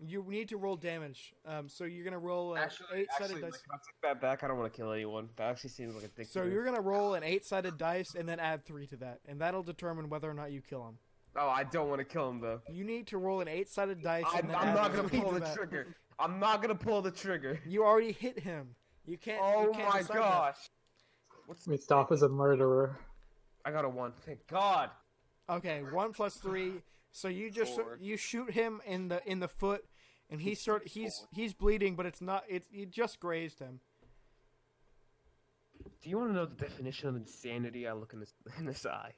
You need to roll damage. So you're going to roll an Actually, 8-sided dice. I'll take that back. I don't want to kill anyone. That actually seems like a dick. So you're going to roll an 8-sided dice and then add 3 to that. And that'll determine whether or not you kill him. Oh, I don't want to kill him, though. You need to roll an 8-sided dice and then I'm add not going 3 to pull to the that. trigger. I'm not going to pull the trigger. You already hit him. You can't. Oh you can't my decide that. gosh. Mustafa's a murderer. I got a 1. Thank God. Okay, 1 plus 3. So you just 4. you shoot him in the foot, and he's bleeding, but it's not. You just grazed him. Do you want to know the definition of insanity? I look in this eye.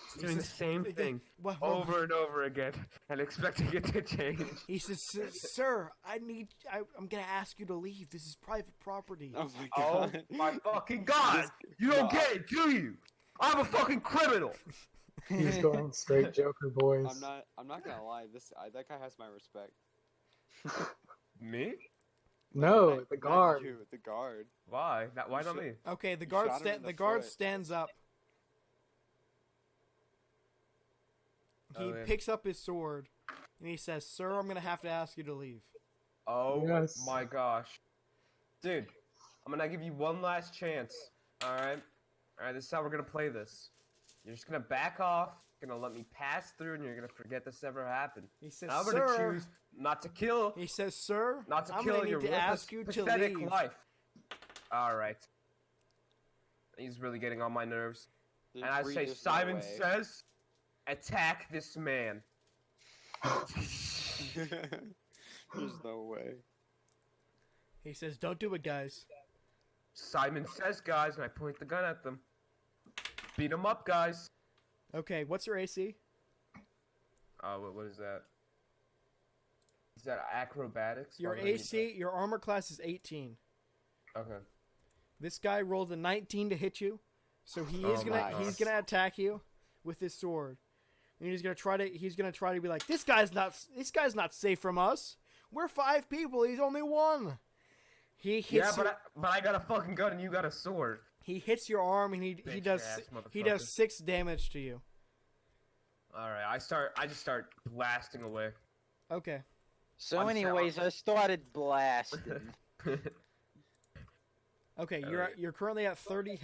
It's doing the same thing Well, over and over again and expecting it to change. He says, "Sir, I'm gonna ask you to leave. This is private property." Oh my Oh god. my fucking God! You don't get it, do you? I'm a fucking criminal. He's going straight Joker, boys. I'm not gonna lie. That guy has my respect. Me? No, Not the guard. you, the guard. Why? Why not me? Okay, the You guard shot him in the foot. stands up. He Oh, yeah. picks up his sword, and he says, "Sir, I'm gonna have to ask you to leave." Oh Yes. my gosh. Dude, I'm gonna give you one last chance. Alright? Alright, this is how we're gonna play this. You're just gonna back off, gonna let me pass through, and you're gonna forget this ever happened. He says, I'm gonna "Sir." choose not to kill, He says, "Sir, not to I'm kill gonna your need to worthless, ask you to pathetic leave." life. Alright. He's really getting on my nerves. There's And I three- say, there's no Simon way. Says, attack this man. There's no way. He says, "Don't do it, guys." Simon Says, guys, and I point the gun at them. Beat him up, guys. Okay, what's your AC? What is that? Is that acrobatics? Your Why would I need AC, your armor class is 18. that? Okay. This guy rolled a 19 to hit you, so he Oh is my he's gosh. gonna attack you with his sword, and he's gonna try to be like, this guy's not safe from us. We're 5 people. He's only 1. He Yeah, hits but I got a fucking gun and you got a sword. he hits your arm, and he Bitch does ass he motherfucker. does 6 damage to you. All right, I just start blasting away. Okay. So, I'm anyways, I started blasting. Okay, Alright. you're currently at 30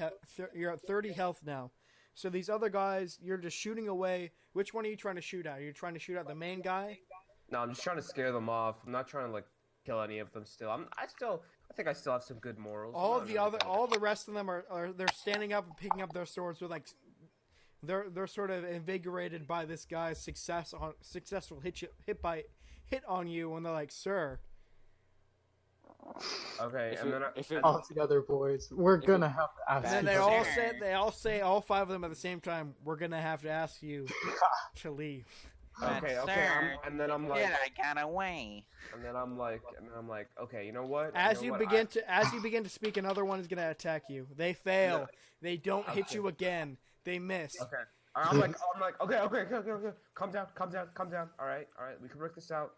you're at 30 health now. So these other guys, you're just shooting away. Which one are you trying to shoot at? Are you trying to shoot at the main guy? No, I'm just trying to scare them off. I'm not trying to like kill any of them. Still, I think I still have some good morals. I'm not really bad. All the rest of them are they're standing up and picking up their swords with like they're sort of invigorated by this guy's successful hit on you, and they're like, "Sir." Okay, If and it- then if it- All together, boys. We're If gonna it- have to ask And then you they to- all say all 5 of them at the same time, "We're gonna have to ask you to leave." okay, But, okay, sir, and then I'm like, Yet I got away. and then I'm like, okay, you know what? As you you know what? begin to speak, another one is gonna attack you. They fail. No. They don't hit Okay. you again. They miss. Okay. I'm like, okay. Calm down. All right. We can work this out.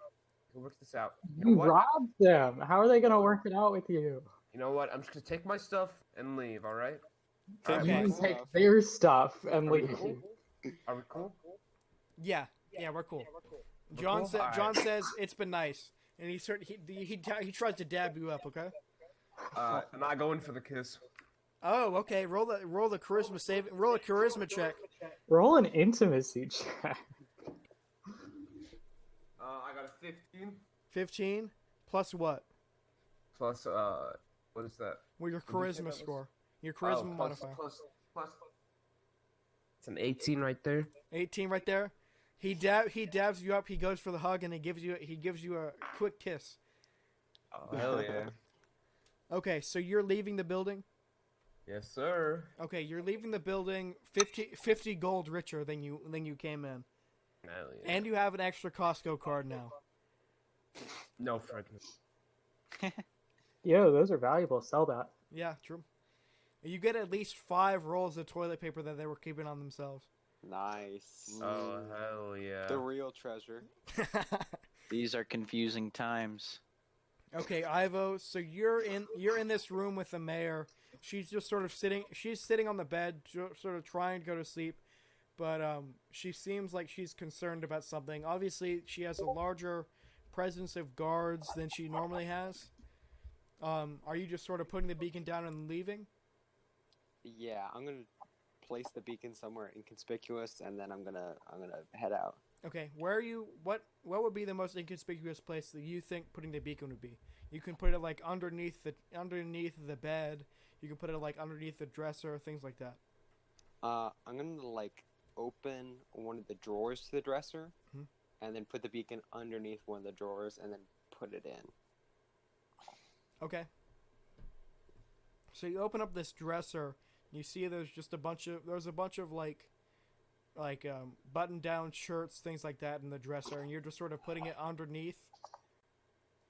You know You what? robbed them. How are they gonna work it out with you? You know what? I'm just gonna take my stuff and leave. All right. Take Alright, You my can boys. stuff. take their stuff and Are we leave. cool? Are we cool? Yeah, we're cool. We're John cool? Alright. John says it's been nice, and he tries to dab you up. Okay. I'm not going for the kiss. Oh, okay. Roll the charisma save. Roll a charisma check. Roll an intimacy check. I got a 15 15 plus what? plus what is that? Well, your What did you say that charisma was? score. Your charisma Oh, plus- modifier. plus. It's an 18 right there. 18 right there. He dabs you up. He goes for the hug, and he gives you a quick kiss. Oh, hell yeah. Okay, so you're leaving the building. Yes, sir. Okay, you're leaving the building 50 gold richer than you came in, Hell yeah. and you have an extra Costco card now. No freaking. Yeah, those are valuable. Sell that. Yeah, true. You get at least 5 rolls of toilet paper that they were keeping on themselves. Nice. Oh, hell yeah. The real treasure. These are confusing times. Okay, Ivo. So you're in this room with the mayor. She's just sort of sitting. She's sitting on the bed, sort of trying to go to sleep, but she seems like she's concerned about something. Obviously, she has a larger presence of guards than she normally has. Are you just sort of putting the beacon down and leaving? Yeah, I'm gonna place the beacon somewhere inconspicuous, and then I'm gonna head out. Okay, where are you? What would be the most inconspicuous place that you think putting the beacon would be? You can put it like underneath the bed. You can put it like underneath the dresser, things like that. I'm gonna like open one of the drawers to the dresser, and then put the beacon underneath one of the drawers, and then put it in. Okay. So you open up this dresser. You see there's a bunch of like button-down shirts, things like that in the dresser, and you're just sort of putting it underneath.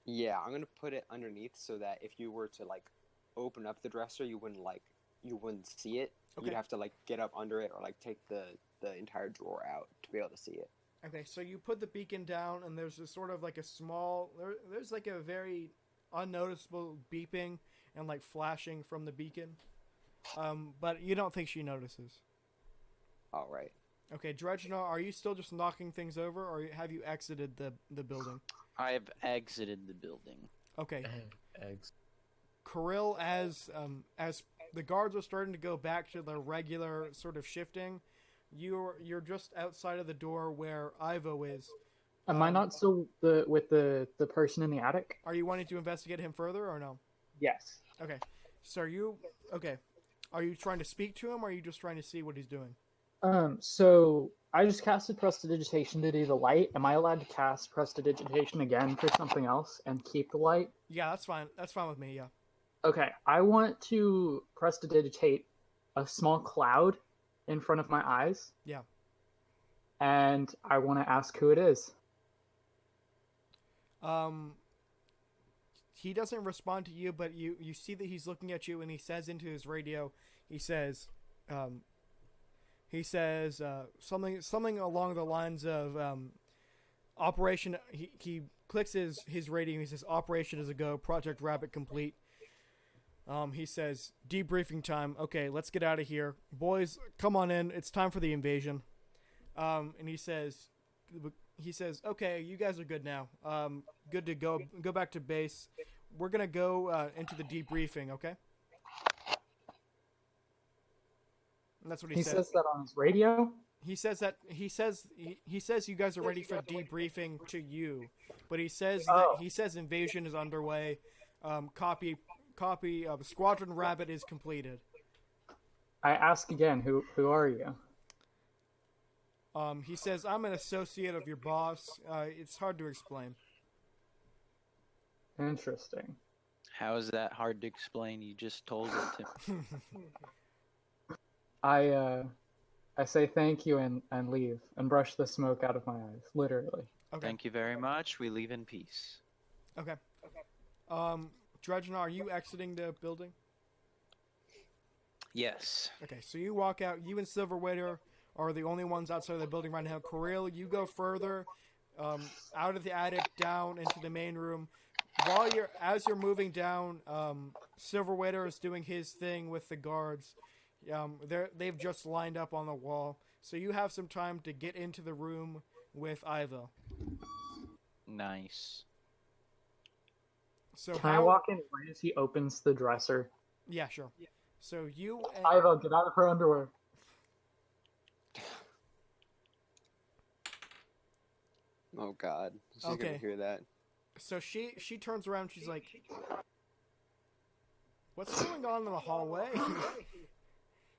Yeah, I'm gonna put it underneath so that if you were to like open up the dresser, you wouldn't see it. Okay. You'd have to like get up under it or like take the entire drawer out to be able to see it. Okay, so you put the beacon down, and there's a sort of like a small there's like a very unnoticeable beeping and like flashing from the beacon. But you don't think she notices. All right. Okay, Dredgenogh, are you still just knocking things over, or have you exited the building? I've exited the building. Okay. Eggs. Karil, as the guards are starting to go back to their regular sort of shifting, you're just outside of the door where Ivo is. Am I not still with the person in the attic? Are you wanting to investigate him further or no? Yes. Okay. So are you trying to speak to him, or are you just trying to see what he's doing? So I just casted Prestidigitation to do the light. Am I allowed to cast Prestidigitation again for something else and keep the light? Yeah, that's fine. That's fine with me, yeah. Okay, I want to Prestidigitate a small cloud in front of my eyes. Yeah. And I want to ask who it is. He doesn't respond to you, but you see that he's looking at you, and he says into his radio, he says something along the lines of Operation. He clicks his radio. He says Operation is a go. Project R.A.B.B.I.T complete. He says debriefing time. Okay, let's get out of here, boys. Come on in. It's time for the invasion. And he says, okay, you guys are good now. Good to go back to base. We're gonna go into the debriefing. Okay. And that's what he says. He says that on his radio? He says you guys are ready for debriefing to you, but he says invasion is underway. Copy. Squadron R.A.B.B.I.T is completed. I ask again, who are you? He says I'm an associate of your boss. It's hard to explain. Interesting. How is that hard to explain? You just told it to me. I say thank you and leave and brush the smoke out of my eyes, literally. Okay. Thank you very much. We leave in peace. Okay. Dredgenogh, are you exiting the building? Yes. Okay, so you walk out. You and Silverwaiter are the only ones outside of the building right now. Karil, you go further out of the attic down into the main room. As you're moving down, Silverwaiter is doing his thing with the guards. They've just lined up on the wall, so you have some time to get into the room with Ivo. Nice. So Can I walk in right as he opens the dresser? Yeah, sure. So you... Ivo, get out of her underwear. Oh God, she's gonna hear that. So she turns around. She's like, "What's going on in the hallway?"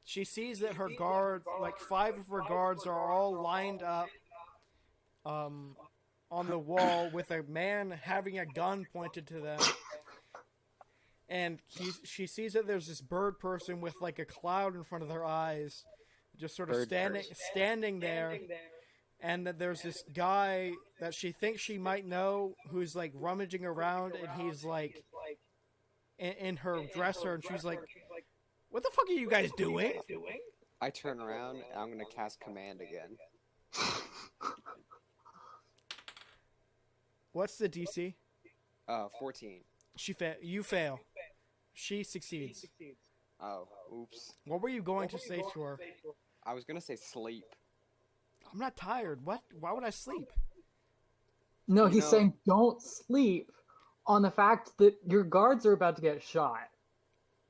She sees that her guards, like 5 of her guards, are all lined up on the wall with a man having a gun pointed to them. And she sees that there's this bird person with like a cloud in front of their eyes, just sort of standing there. And that there's this guy that she thinks she might know who's like rummaging around, and he's like in her dresser, and she's like, "What the fuck are you guys doing?" I turn around and I'm gonna cast command again. What's the DC? 14. You fail. She succeeds. Oh, oops. What were you going to say to her? I was gonna say sleep. I'm not tired. What? Why would I sleep? No, You he's know- saying don't sleep on the fact that your guards are about to get shot.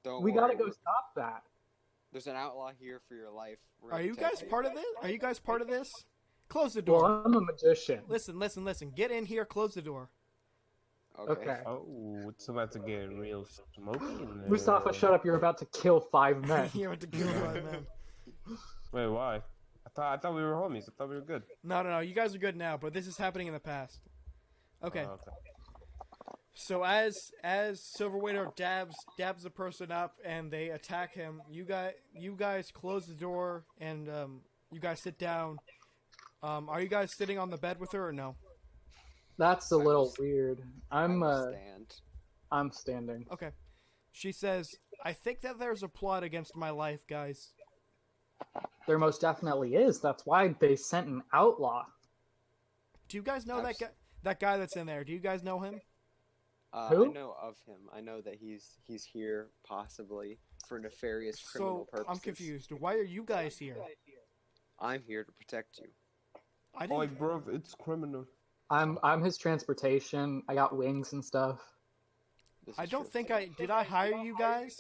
Don't We worry. gotta go stop that. There's an outlaw here for your life. We're Are gonna you protect guys part of this? Are you guys part of this? Close the Well, door. I'm a magician. Listen. Get in here. Close the door. Okay. Oh, it's about to get real smoky in there. Mustafa, shut up. You're about to kill 5 men. You're about to kill 5 men. Wait, why? I thought we were homies. I thought we were good. No. You guys are good now, but this is happening in the past. Okay. Oh, okay. So as Silverwaiter dabs the person up and they attack him, you guys close the door and you guys sit down. Are you guys sitting on the bed with her or no? That's a little weird. I will stand. I'm standing. Okay. She says, "I think that there's a plot against my life, guys." There most definitely is. That's why they sent an outlaw. Do you guys know that guy that's in there? Do you guys know him? Who? I know of him. I know that he's here possibly for nefarious criminal So purposes. I'm confused. Why are you guys here? I'm here to protect you. I Oh, didn't. bro, it's criminal. I'm his transportation. I got wings and stuff. This I is don't true. think I did. I hire you guys?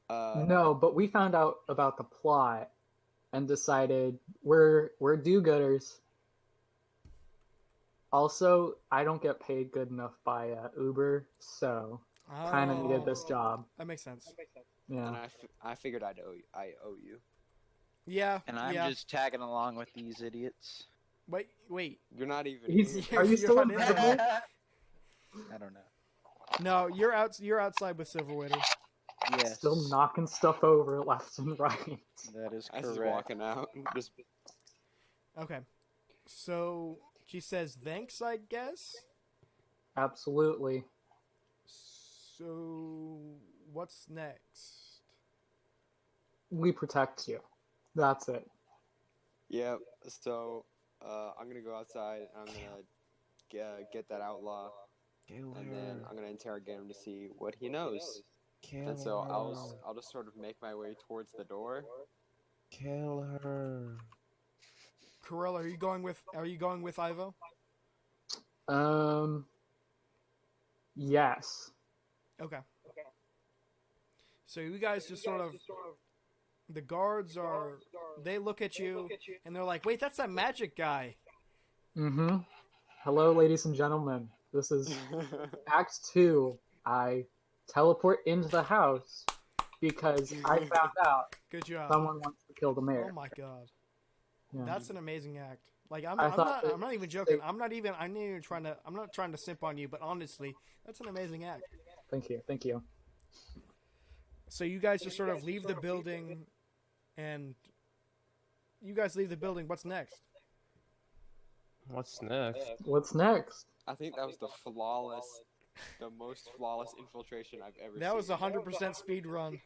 No, but we found out about the plot and decided we're do-gooders. Also, I don't get paid good enough by Uber, so kind of needed this job. That makes sense. And Yeah. I figured I owe you. Yeah. And I'm yeah. just tagging along with these idiots. Wait. You're not even He's- here. Are you You're still not invisible? I don't know. No, you're outside with Silverwaiter. Yes. Still knocking stuff over left and right. That is As he's correct. walking out, just Okay. So she says thanks, I guess. Absolutely. So what's next? We protect you. That's it. yeah. So I'm gonna go outside. And I'm gonna get that outlaw, Kill and then her. I'm gonna interrogate him to see what he knows. Kill And so her. I'll just sort of make my way towards the door. Kill her. Karil, are you going with Ivo? Yes. Okay. So you guys just sort of the guards they look at you and they're like, "Wait, that's that magic guy." Mm-hmm. Hello, ladies and gentlemen. This is Act 2. I teleport into the house because I found out Good job. someone wants to kill the mayor. Oh my god. Yeah. That's an amazing act. Like I I'm thought not even joking. I'm not even trying to simp on you, but honestly, that's an amazing act. Thank you. Thank you. So you guys just sort of leave the building and you guys leave the building. What's next? What's next? What's next? I think that was the most flawless infiltration I've ever That was seen. 100% speed run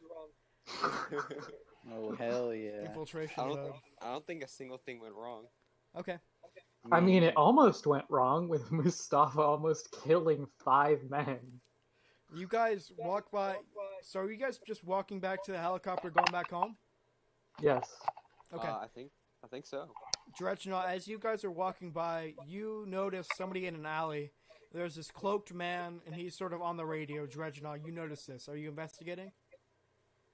Oh hell yeah! infiltration I mode. don't think a single thing went wrong. Okay. I mean, it almost went wrong with Mustafa almost killing 5 men. You guys walk by. So are you guys just walking back to the helicopter, going back home? Yes. Okay. I think so. Dredgenogh, as you guys are walking by, you notice somebody in an alley. There's this cloaked man, and he's sort of on the radio. Dredgenogh, you notice this. Are you investigating?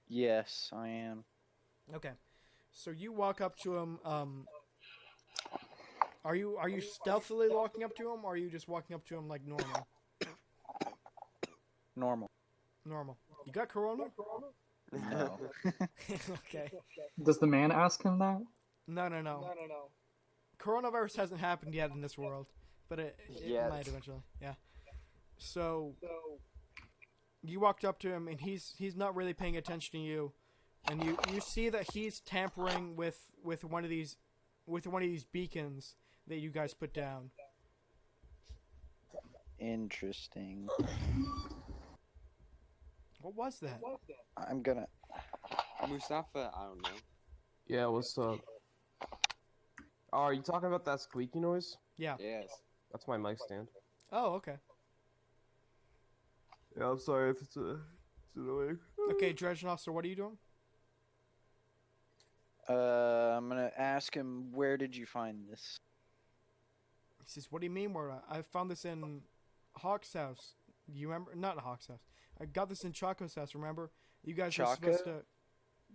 Yes, I am. Okay. So you walk up to him. Are you stealthily walking up to him, or are you just walking up to him like normal? Normal. Normal. You got corona? No. Okay. Does the man ask him that? No. coronavirus hasn't happened yet in this world, but it Yet. might eventually. Yeah. So you walked up to him, and he's not really paying attention to you, and you see that he's tampering with one of these beacons that you guys put down. Interesting. What was that? I'm gonna. Mustafa, I don't know. Yeah, what's up? Oh, are you talking about that squeaky noise? Yeah. Yes. That's my mic stand. Oh, okay. Yeah, I'm sorry if it's annoying. Okay, Dredgenogh, so what are you doing? I'm gonna ask him, where did you find this? He says, "What do you mean, where I found this in Hawk's house? You remember? Not Hawk's house. I got this in Choco's house. Remember? You guys were Choco? supposed to.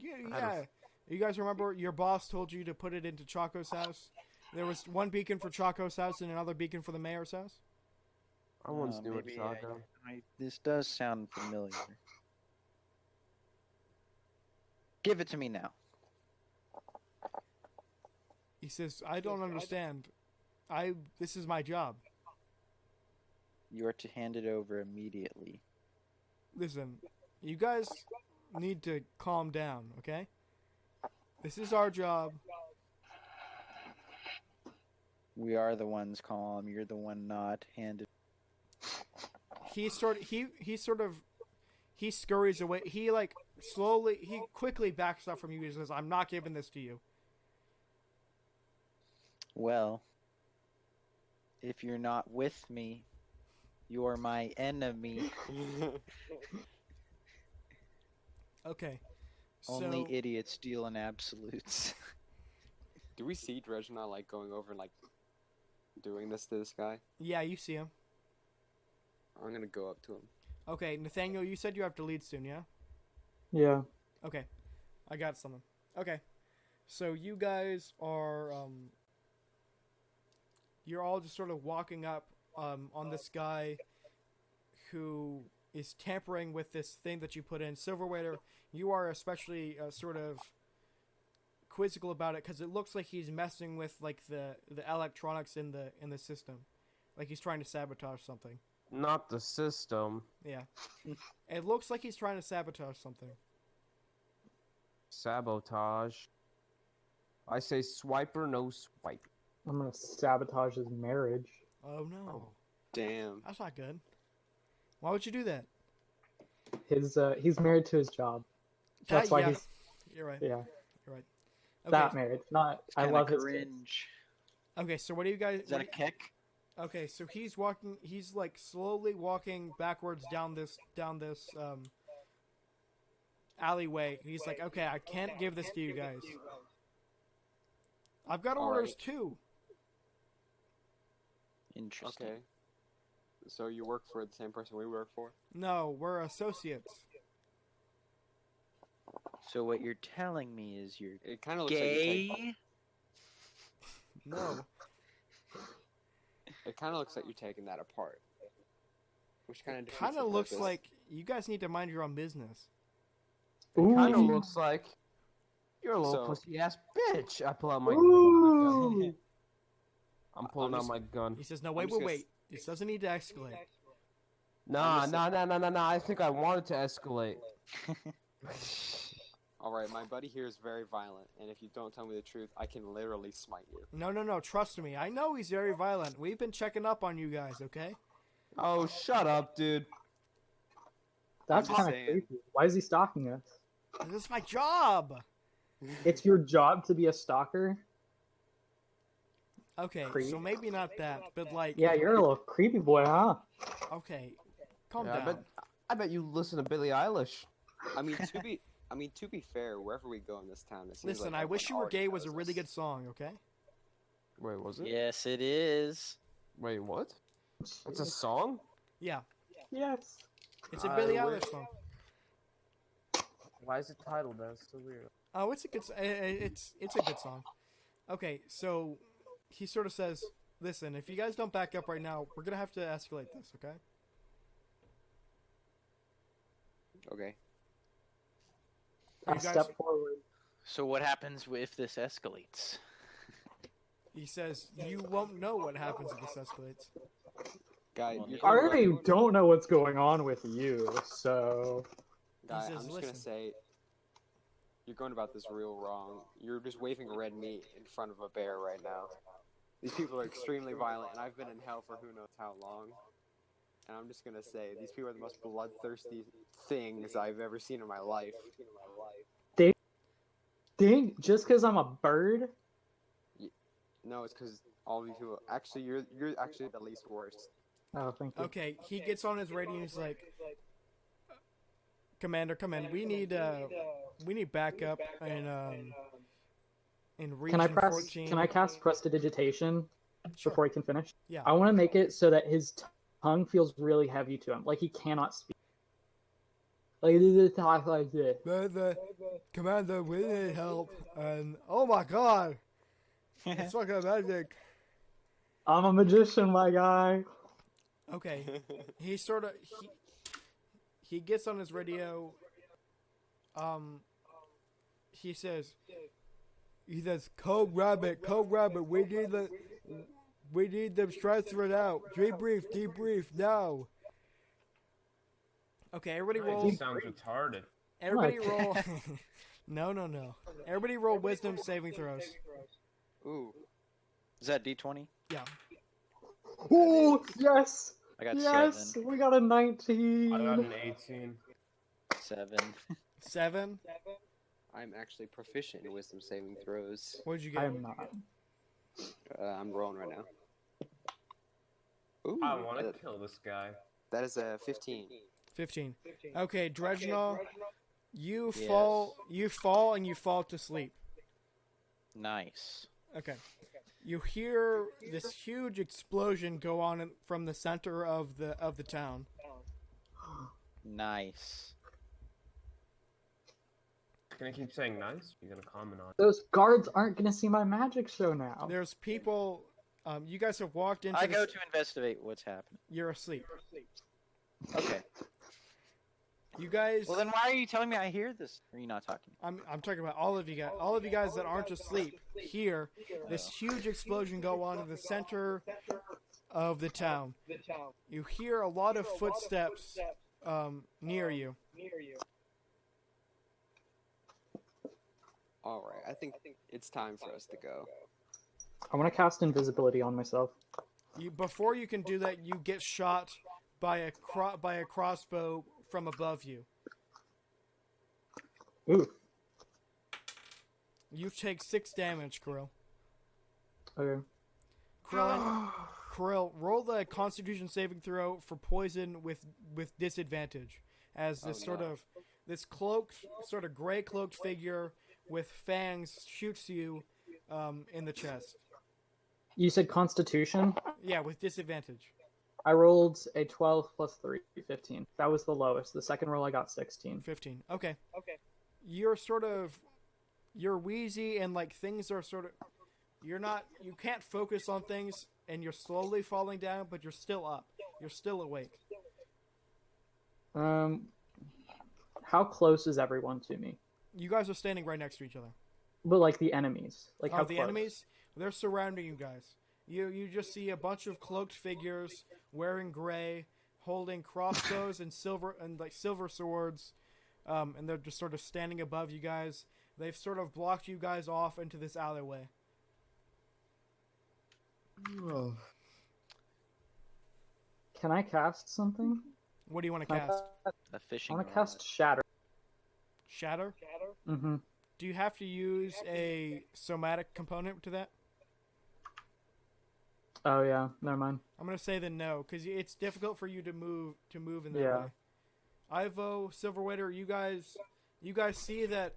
Yeah. You guys remember your boss told you to put it into Choco's house? There was one beacon for Choco's house and another beacon for the mayor's house. I once knew a Maybe Chaco. this does sound familiar. Give it to me now. He says, "I don't understand. This is my job. You are to hand it over immediately. Listen, you guys need to calm down, okay? This is our job. We are the ones calm. You're the one not handed. He scurries away. He quickly backs up from you and says, "I'm not giving this to you." Well, if you're not with me, you're my enemy. Okay. Only So, idiots deal in absolutes. Do we see Dredgenogh like going over and like doing this to this guy? yeah, you see him. I'm gonna go up to him. Okay, Nathaniel, you said you have to lead soon, yeah? Yeah. Okay. I got something. Okay. So you guys are you're all just sort of walking up on this guy who is tampering with this thing that you put in. Silverwaiter, you are especially sort of quizzical about it because it looks like he's messing with like the electronics in the system. Like he's trying to sabotage something. Not the system. Yeah. It looks like he's trying to sabotage something. Sabotage. I say swiper, no swipe. I'm gonna sabotage his marriage. Oh no. Oh. Damn. That's not good. Why would you do that? He's married to his job. That's why yeah. he's You're right. yeah. You're right. Okay. That marriage. Not I Kinda love his kids. cringe. Okay, so what do you guys Is that a kick? Okay, so he's like slowly walking backwards down this alleyway. He's like, "Okay, I can't give this to you guys. I've got All orders right. too." Interesting. Okay. So you work for the same person we work for? No, we're associates. So what you're telling me is you're It kind of looks like you're gay? No. it kind of looks like you're taking that apart. Which kind of Kind of looks like you guys need to mind your own business. It kind of Ooh. looks like you're a little So- pussy ass bitch. I pull out my Ooh. gun. I'm pulling I'm out just- my gun. He says, "No, I'm wait, just wait, gonna wait. This doesn't need to escalate." Nah, just- nah. I think I wanted to escalate. Alright, my buddy here is very violent, and if you don't tell me the truth, I can literally smite you. No. Trust me. I know he's very violent. We've been checking up on you guys, okay? Oh, shut up, dude. That's just kind of saying. creepy. Why is he stalking us? This is my job. It's your job to be a stalker? Okay, Creep. so maybe not that, but like, Yeah, you're a little creepy boy, huh? okay, calm Yeah, down. I bet you listen to Billie Eilish. I mean, to be fair, wherever we go in this town, it seems Listen, like I Wish You everyone Were Gay already was a knows really us. good song, okay? Wait, was it? Yes, it is. Wait, what? It's a song? Yeah, Yes. it's a I Billie wish- Eilish song. Why is it titled that? It's so weird. Oh, it's a good, it's a good song. Okay, so he sort of says, "Listen, if you guys don't back up right now, we're gonna have to escalate this, okay?" Okay. Are I you guys, step forward. So what happens if this escalates? He says, "You won't know what happens if this escalates." Guy, Well, you're I going about already the, don't know what's going on with you, so guy, says, I'm just "Listen." gonna say, you're going about this real wrong. You're just waving red meat in front of a bear right now. These people are extremely violent, and I've been in hell for who knows how long. And I'm just gonna say, these people are the most bloodthirsty things I've ever seen in my life. think just because I'm a bird. No, it's because all these people. Actually, you're actually the least worst. Oh, thank you. Okay, he gets on his radio and he's like, "Commander, we need backup in Can I region press? 14." Can I cast prestidigitation Sure. before he can finish? Yeah. I want to make it so that his tongue feels really heavy to him, like he cannot speak. Like he just talk like this. Commander, we need help, and oh my god, it's fucking magic. I'm a magician, my guy. Okay, he sort of he gets on his radio. He says, Code Rabbit, we need them transferred out. Debrief now. Okay, everybody roll. He sounds retarded. Everybody What? roll. No. Everybody roll wisdom saving throws. Ooh, Is that D20? Yeah. Ooh, yes, I got yes, we got a 19. I got an 18. 7. 7. I'm actually proficient in wisdom saving throws. What did you get? I'm not. I'm rolling right now. Ooh, I want to kill this guy. that is a 15. 15. Okay, Dredgenogh, you Yes. fall and you fall to sleep. Nice. Okay. You hear this huge explosion go on from the center of the town. Nice. Gonna keep saying nice? You're gonna comment on it. Those guards aren't gonna see my magic show now. There's people. You guys have walked into. I go to investigate what's happening. You're asleep. Okay. You guys. Well, then why are you telling me I hear this? Or are you not talking? I'm talking about all of you guys. All of you guys that aren't asleep hear this huge explosion go on in the center of the town. You hear a lot of footsteps near you. All right, I think it's time for us to go. I want to cast invisibility on myself. Before you can do that, you get shot by a crossbow from above you. Ooh. You take 6 damage, Karil. Okay. Karil, roll the Constitution saving throw for poison with disadvantage, as this this cloaked, sort of gray cloaked figure with fangs shoots you in the chest. You said Constitution? Yeah, with disadvantage. I rolled a 12 plus 3, 15. That was the lowest. The second roll I got 16. 15. Okay. You're wheezy and like things are sort of, you can't focus on things and you're slowly falling down, but you're still up. You're still awake. How close is everyone to me? You guys are standing right next to each other. But like the enemies, like how The close? enemies, they're surrounding you guys. You just see a bunch of cloaked figures wearing gray, holding crossbows and silver swords, and they're just sort of standing above you guys. They've sort of blocked you guys off into this alleyway. Can I cast something? What do you want to Can I cast? A fishing I want to rod. cast Shatter. Shatter? Mm-hmm. Do you have to use a somatic component to that? Oh yeah, never mind. I'm gonna say the no, because it's difficult for you to move in that Yeah. way. Ivo, Silverwaiter, you guys see that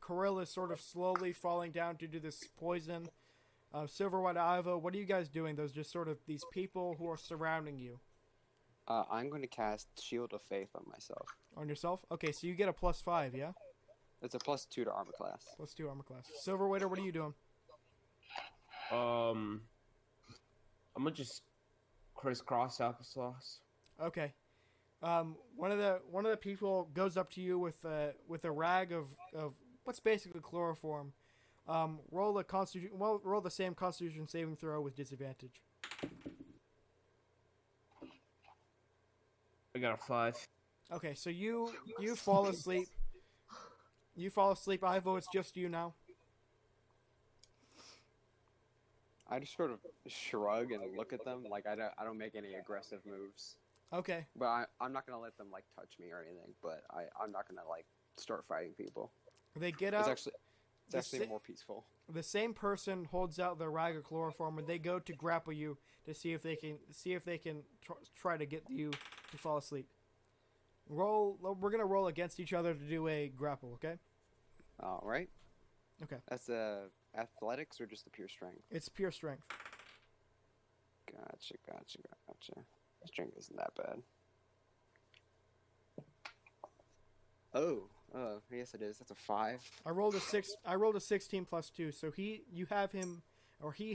Karil is sort of slowly falling down due to this poison. Silverwaiter, Ivo, what are you guys doing? Those just sort of these people who are surrounding you. I'm going to cast Shield of Faith on myself. On yourself? Okay, so you get a +5, yeah? It's a +2 to armor class. +2 armor class. Silverwaiter, what are you doing? I'm gonna just crisscross applesauce. Okay. One of the people goes up to you with a rag of what's basically chloroform, Roll a constitution. Well, roll the same Constitution saving throw with disadvantage. I got a 5. Okay, so you fall asleep. You fall asleep, Ivo. It's just you now. I just sort of shrug and look at them. Like I don't make any aggressive moves. Okay. But I'm not gonna let them like touch me or anything. But I'm not gonna like start fighting people. They get It's out. actually more peaceful. The same person holds out the rag of chloroform, and they go to grapple you to see if they can try to get you to fall asleep. Roll. We're gonna roll against each other to do a grapple. Okay. All right. Okay. That's athletics or just the pure strength? It's pure strength. Gotcha. Strength isn't that bad. Oh, yes it is. That's a 5. I rolled a 6. I rolled a 16 plus 2. So he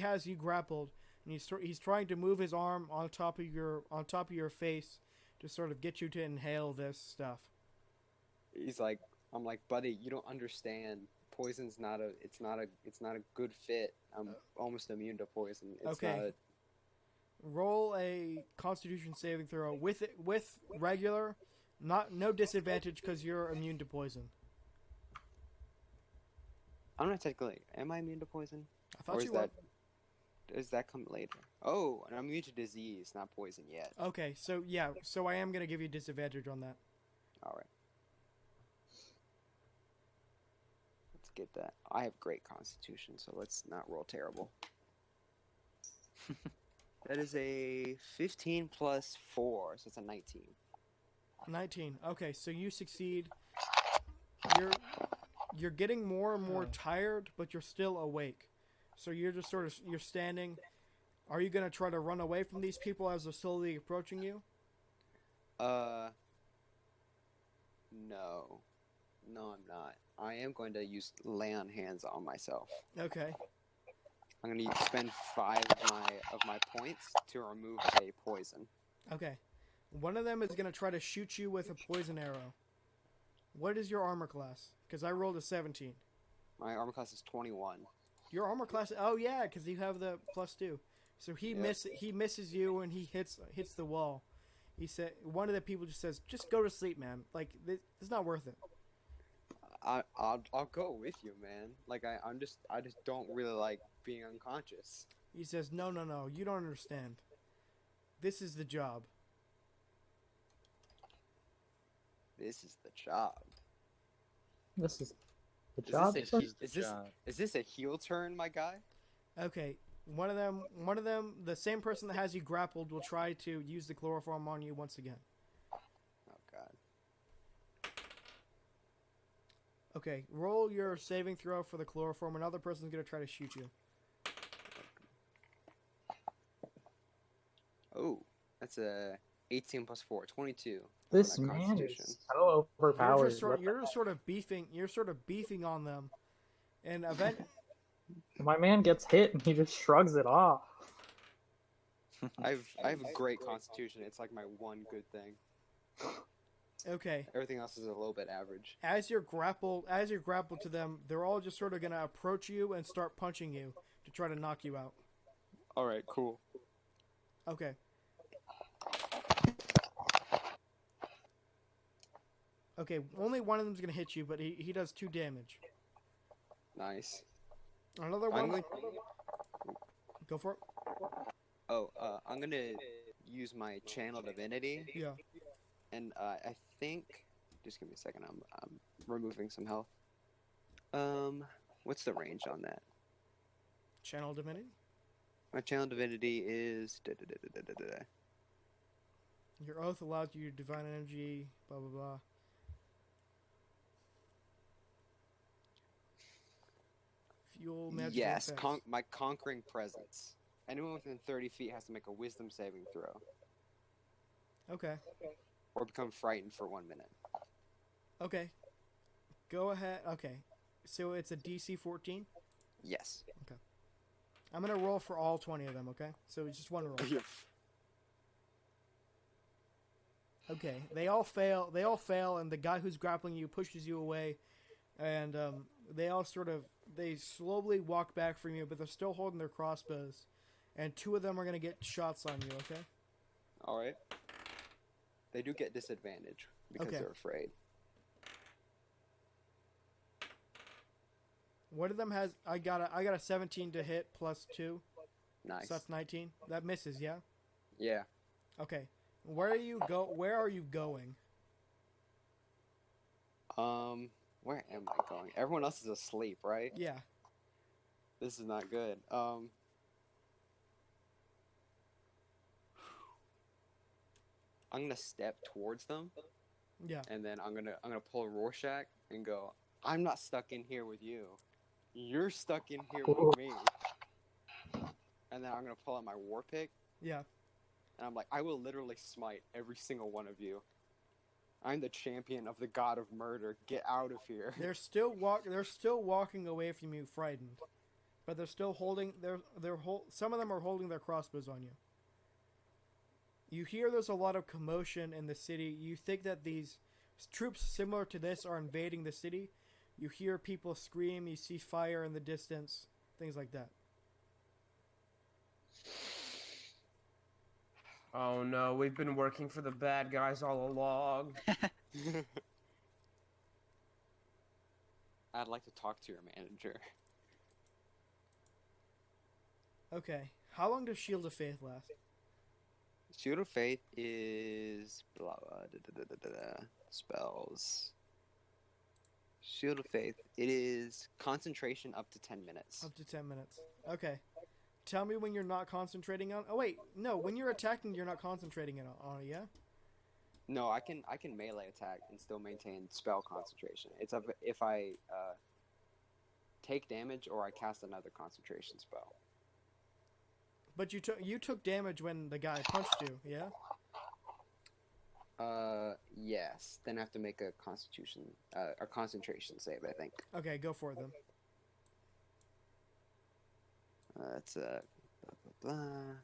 has you grappled, and he's trying to move his arm on top of your face to sort of get you to inhale this stuff. I'm like, buddy, you don't understand. Poison's not a good fit. I'm almost immune to poison. It's Okay. not. Roll a Constitution saving throw with regular, no disadvantage because you're immune to poison. I'm not technically. Am I immune to poison? I thought you were. Does that come later? Oh, and I'm immune to disease, not poison yet. Okay, so yeah, so I am gonna give you disadvantage on that. All right. Let's get that. I have great constitution, so let's not roll terrible. That is a 15 plus 4, so it's a 19. 19. Okay, so you succeed. You're getting more and more tired, but you're still awake. So you're just you're standing. Are you gonna try to run away from these people as they're slowly approaching you? No, I'm not. I am going to lay on hands on myself. Okay. I'm going to spend 5 of my points to remove a poison. Okay. One of them is gonna try to shoot you with a poison arrow. What is your armor class? Because I rolled a 17. My armor class is 21. Your armor class? Oh yeah, because you have the +2. So he misses you and he hits the wall. He said one of the people just says, "Just go to sleep, man. Like it's not worth it." I'll go with you, man. Like I just don't really like being unconscious. He says, "No, you don't understand. This is the job." This is the job. This is the job. Is this a heel turn, my guy? Okay. One of them, the same person that has you grappled will try to use the chloroform on you once again. Oh god. Okay, roll your saving throw for the chloroform. Another person's gonna try to shoot you. Oh, that's a 18 plus 4, 22. This on that man constitution. is so overpowered. You're just sort of beefing on them, and My man gets hit and he just shrugs it off. I have a great constitution. It's like my one good thing. okay. Everything else is a little bit average. As you're grappled to them, they're all just sort of gonna approach you and start punching you to try to knock you out. All right, cool. Okay. Okay, only one of them's gonna hit you, but he does 2 damage. Nice. Another one. Go for it. Oh, I'm gonna use my channel divinity. Yeah. And I think, just give me a second. I'm removing some health. What's the range on that? Channel divinity. My channel divinity is. Your oath allows you divine energy. Blah blah blah. Fuel magical Yes, effects. my conquering presence. Anyone within 30 feet has to make a wisdom saving throw. Okay. Or become frightened for 1 minute. Okay. Go ahead. Okay. So it's a DC 14? Yes. I'm going to roll for all 20 of them, okay? So it's just one roll. Okay. They all fail, and the guy who's grappling you pushes you away, and they all they slowly walk back from you, but they're still holding their crossbows, and two of them are gonna get shots on you. Okay. All right. They do get disadvantage because Okay. they're afraid. One of them has I got a 17 to hit plus 2, Nice. so that's 19. That misses, yeah. Yeah. Okay. Where are you going? Where am I going? Everyone else is asleep, right? Yeah. This is not good. I'm gonna step towards them, Yeah. and then I'm gonna pull a Rorschach and go, I'm not stuck in here with you. You're stuck in here with me. And then I'm gonna pull out my war pick, Yeah. and I'm like, I will literally smite every single one of you. I'm the champion of the god of murder. Get out of here. They're still walking away from you, frightened, but they're still holding. Some of them are holding their crossbows on you. You hear there's a lot of commotion in the city. You think that these troops similar to this are invading the city. You hear people scream. You see fire in the distance. Things like that. Oh no, we've been working for the bad guys all along. I'd like to talk to your manager. Okay. How long does Shield of Faith last? Shield of Faith is blah blah spells. Shield of Faith. It is concentration up to 10 minutes. Up to 10 minutes. Okay. Tell me when you're not concentrating on. Oh wait, no. When you're attacking, you're not concentrating on it. Yeah. No, I can melee attack and still maintain spell concentration. It's if I take damage or I cast another concentration spell. But you took damage when the guy punched you. Yeah. Yes. Then I have to make a concentration save, I think. Okay, go for it then. That's blah blah blah.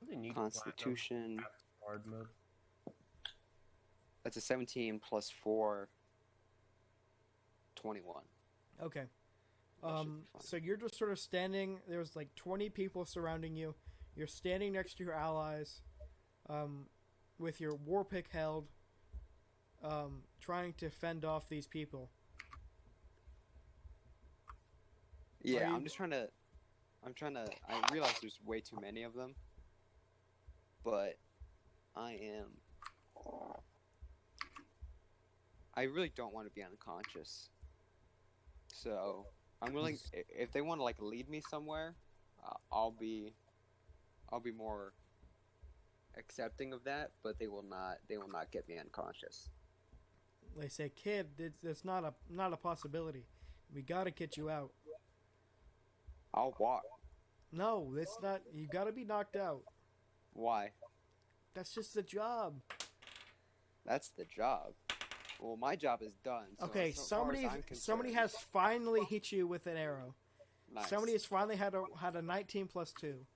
They need Constitution. hard mode. That's a 17 plus 4. 21. Okay. That should be fine. So you're just sort of standing. There's like 20 people surrounding you. You're standing next to your allies, with your war pick held, trying to fend off these people. Yeah, you- I'm trying to. I realize there's way too many of them, but I really don't want to be unconscious. So I'm willing. If they want to like lead me somewhere, I'll be more accepting of that. But they will not. They will not get me unconscious. They say, "Kid, it's not a possibility. We gotta get you out." I'll walk. No, it's not. You gotta be knocked out. Why? That's just the job. That's the job. Well, my job is done. So Okay, as far as I'm somebody concerned- has finally hit you with an arrow. Nice. Somebody has finally had a 19 plus 2.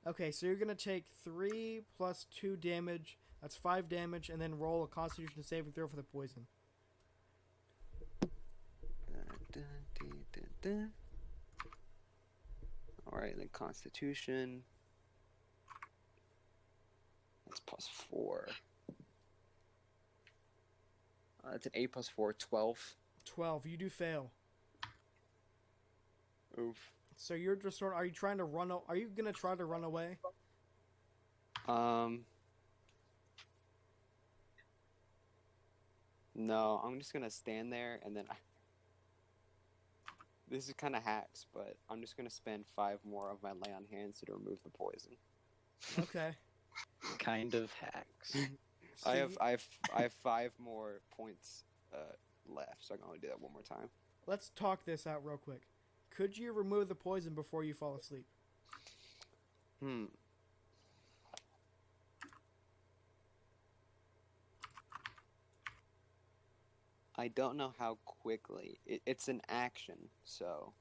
Okay, so you're gonna take 3 plus 2 damage. That's 5 damage, and then roll a Constitution saving throw for the poison. Alright, then Constitution. That's plus 4. That's an 8 plus 4, 12. 12. You do fail. Oof. So you're just sort of. Are you trying to run? Are you gonna try to run away? No, I'm just gonna stand there and then. This is kind of hacks, but I'm just gonna spend 5 more of my lay on hands to remove the poison. Okay. Kind of hacks. So I have 5 more points left, so I can only do that one more time. let's talk this out real quick. Could you remove the poison before you fall asleep? I don't know how quickly. It's an action, so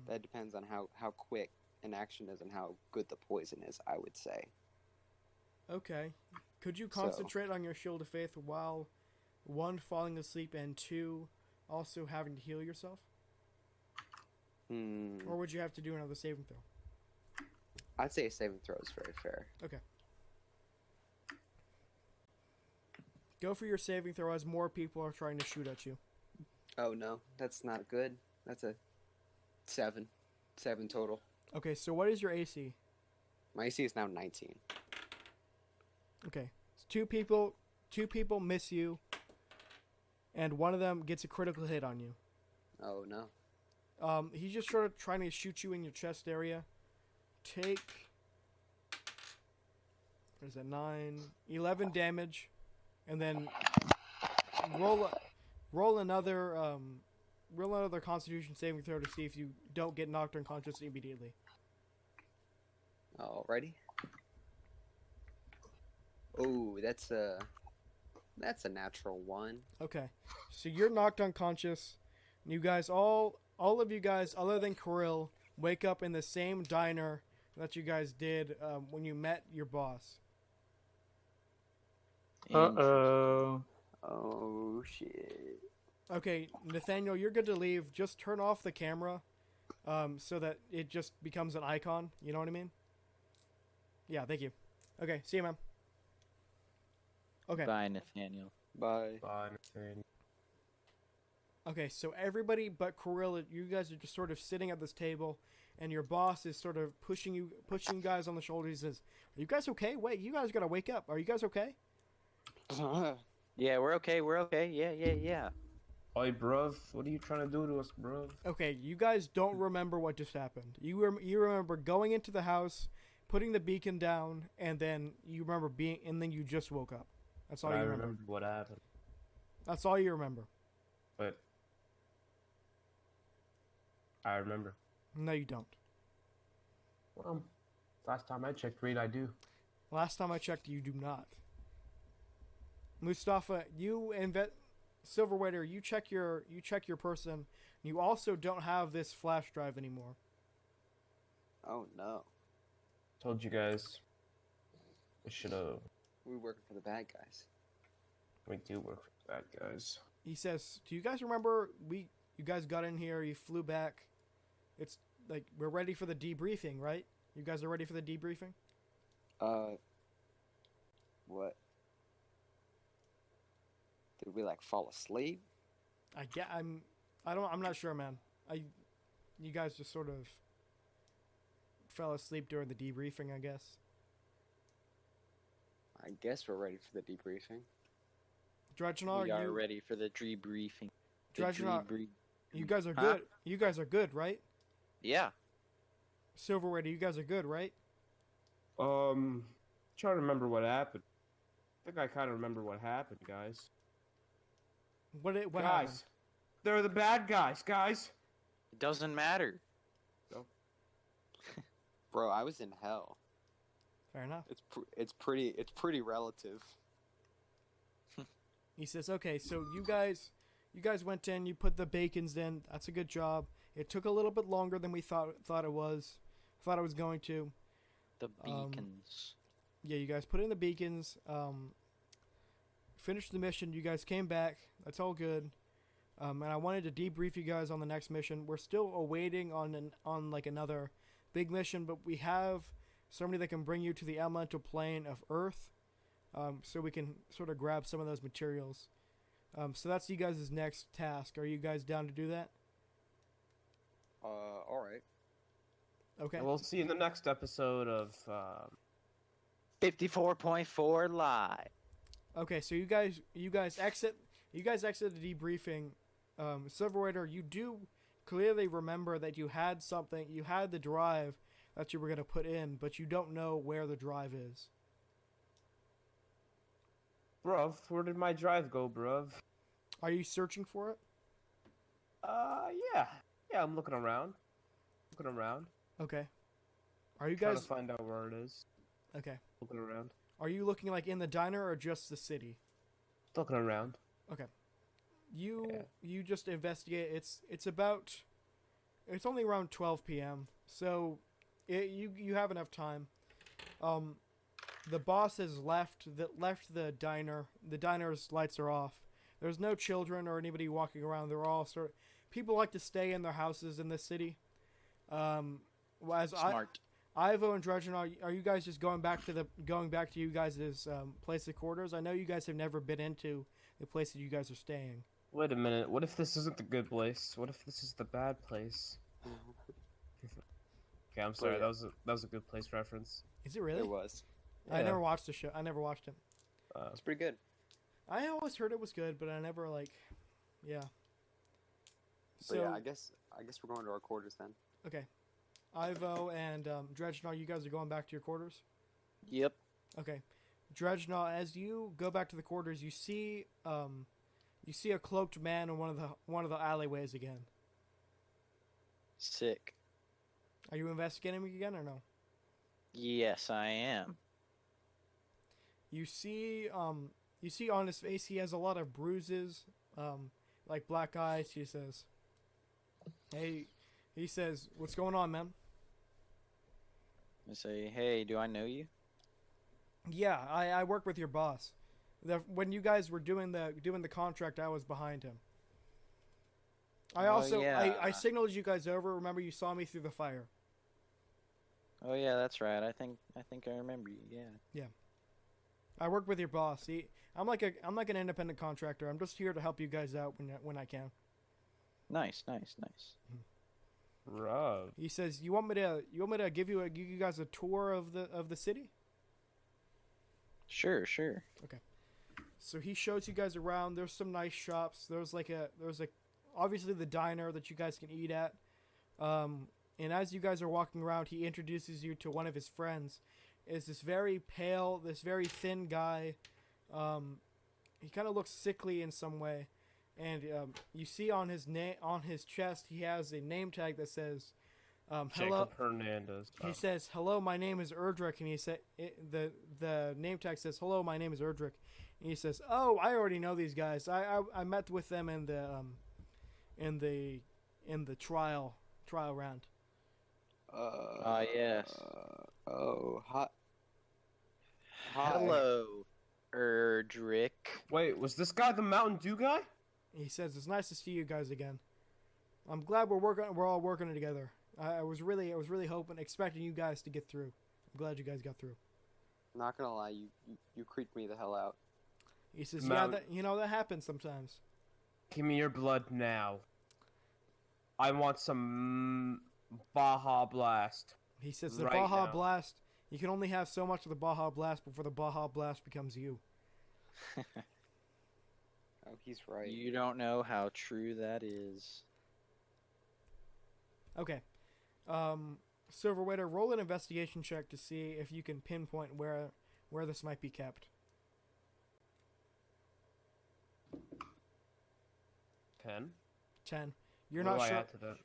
that depends on how quick an action is and how good the poison is, I would say. Okay. Could you So- concentrate on your shield of faith while, one, falling asleep, and two, also having to heal yourself? Or would you have to do another saving throw? I'd say a saving throw is very fair. Okay. Go for your saving throw as more people are trying to shoot at you. Oh no, that's not good. That's a 7. 7 total. Okay, so what is your AC? My AC is now 19. Okay. So two people miss you, and one of them gets a critical hit on you. Oh no. He's just sort of trying to shoot you in your chest area. Take, what is that, 9, 11 damage, and then roll another Constitution saving throw to see if you don't get knocked unconscious immediately. Alrighty. Oh, that's a natural 1. Okay, so you're knocked unconscious. You guys, all of you guys, other than Karil, wake up in the same diner that you guys did when you met your boss. Uh-oh. Oh shit. Okay, Nathaniel, you're good to leave. Just turn off the camera so that it just becomes an icon. You know what I mean? Yeah, thank you. Okay, see you, man. Okay. Bye, Nathaniel. Bye. Bye, Nathaniel. Okay, so everybody but Karil, you guys are just sort of sitting at this table, and your boss is sort of pushing you guys on the shoulder. He says, "Are you guys okay? Wait, you guys gotta wake up. Are you guys okay?" Yeah, we're okay. We're okay. Yeah. Oi, bruv, what are you trying to do to us, bruv? Okay, you guys don't remember what just happened. You remember going into the house, putting the beacon down, and then you remember and then you just woke up. That's all But you I remember. remember what happened. That's all you remember. But I remember. No, you don't. Well, last time I checked, Reed, I do. Last time I checked, you do not. Mustafa, Silverwaiter, you check your person. You also don't have this flash drive anymore. Oh no. Told you guys. We should have. We're working for the bad guys. We do work for bad guys. He says, "Do you guys remember you guys got in here, you flew back. It's like we're ready for the debriefing, right? You guys are ready for the debriefing?" What? Did we like fall asleep? I'm not sure, man. You guys just sort of fell asleep during the debriefing, I guess. I guess we're ready for the debriefing. Dredgenogh, We are ready for the debriefing. The Dredgenogh, debrief- you guys are Huh? good. You guys are good, right? Yeah. Silverwaiter, you guys are good, right? Trying to remember what happened. I think I kind of remember what happened, guys. What guys, happened? they're the bad guys, guys. It doesn't matter. Bro, I was in hell. Fair enough. It's pretty relative. He says, "Okay, so you guys went in, you put the bacons in. That's a good job. It took a little bit longer than we thought it was going to. The beacons. Yeah, you guys put in the beacons. Finished the mission. You guys came back. That's all good. And I wanted to debrief you guys on the next mission. We're still awaiting on like another big mission, but we have somebody that can bring you to the elemental plane of Earth, so we can sort of grab some of those materials. So that's you guys' next task. Are you guys down to do that? All right. Okay. And we'll see you in the next episode of. 54.4 live. Okay, so you guys exit the debriefing. Silverwaiter, you do clearly remember that you had the drive that you were going to put in, but you don't know where the drive is. Bruv, where did my drive go, bruv? Are you searching for it? Yeah. Yeah, I'm looking around. Okay. Are you Trying guys to find out where it is. okay? Looking around. Are you looking like in the diner or just the city? Looking around. Okay. You Yeah. you just investigate. It's only around 12 p.m. So you have enough time. The boss has left the diner. The diner's lights are off. There's no children or anybody walking around. They're all people like to stay in their houses in this city. Smart. Ivo and Dredgenogh, are you guys just going back to you guys' place of quarters? I know you guys have never been into the place that you guys are staying. Wait a minute. What if this isn't the good place? What if this is the bad place? Okay, I'm sorry. yeah. That was a good place reference. Is it really? It was. I Yeah. never watched the show. I never watched it. It's pretty good. I always heard it was good, but I never yeah. So yeah, I guess we're going to our quarters then. Okay. Ivo and Dredgenogh, you guys are going back to your quarters? Yep. Okay. Dredgenogh, as you go back to the quarters, you see a cloaked man in one of the alleyways again. Sick. Are you investigating him again or no? Yes, I am. You see on his face he has a lot of bruises, like black eyes. He says, "What's going on, man?" I say, hey, do I know you? Yeah, I work with your boss. When you guys were doing the contract, I was behind him. I Oh, also yeah. I signaled you guys over. Remember, you saw me through the fire. Oh yeah, that's right. I think I remember you. Yeah. I work with your boss. I'm like an independent contractor. I'm just here to help you guys out when I can. Nice. Rob. He says, "You want me to give you guys a tour of the city?" Sure. So he shows you guys around. There's some nice shops. There's obviously the diner that you guys can eat at. And as you guys are walking around, he introduces you to one of his friends. It's this very pale, this very thin guy. He kind of looks sickly in some way, and you see on his chest he has a name tag that says, "Hello." Jacob Hernandez. He says, "Hello, my name is Erdrick," and the name tag says, "Hello, my name is Erdrick," and he says, "Oh, I already know these guys. I met with them in the trial round." Yes. Oh, hot. Hello, Erdrick. Wait, was this guy the Mountain Dew guy? He says, "It's nice to see you guys again. I'm glad we're all working together. I was really expecting you guys to get through. I'm glad you guys got through." Not gonna lie, you creeped me the hell out. He says, Mount- that happens sometimes." Give me your blood now. I want some Baja Blast. He says, "The Right Baja now. Blast, you can only have so much of the Baja Blast before the Baja Blast becomes you." Oh, he's right. You don't know how true that is. Okay. Silverwaiter, roll an investigation check to see if you can pinpoint where this might be kept. 10. 10. You're What not do I sure. add to that?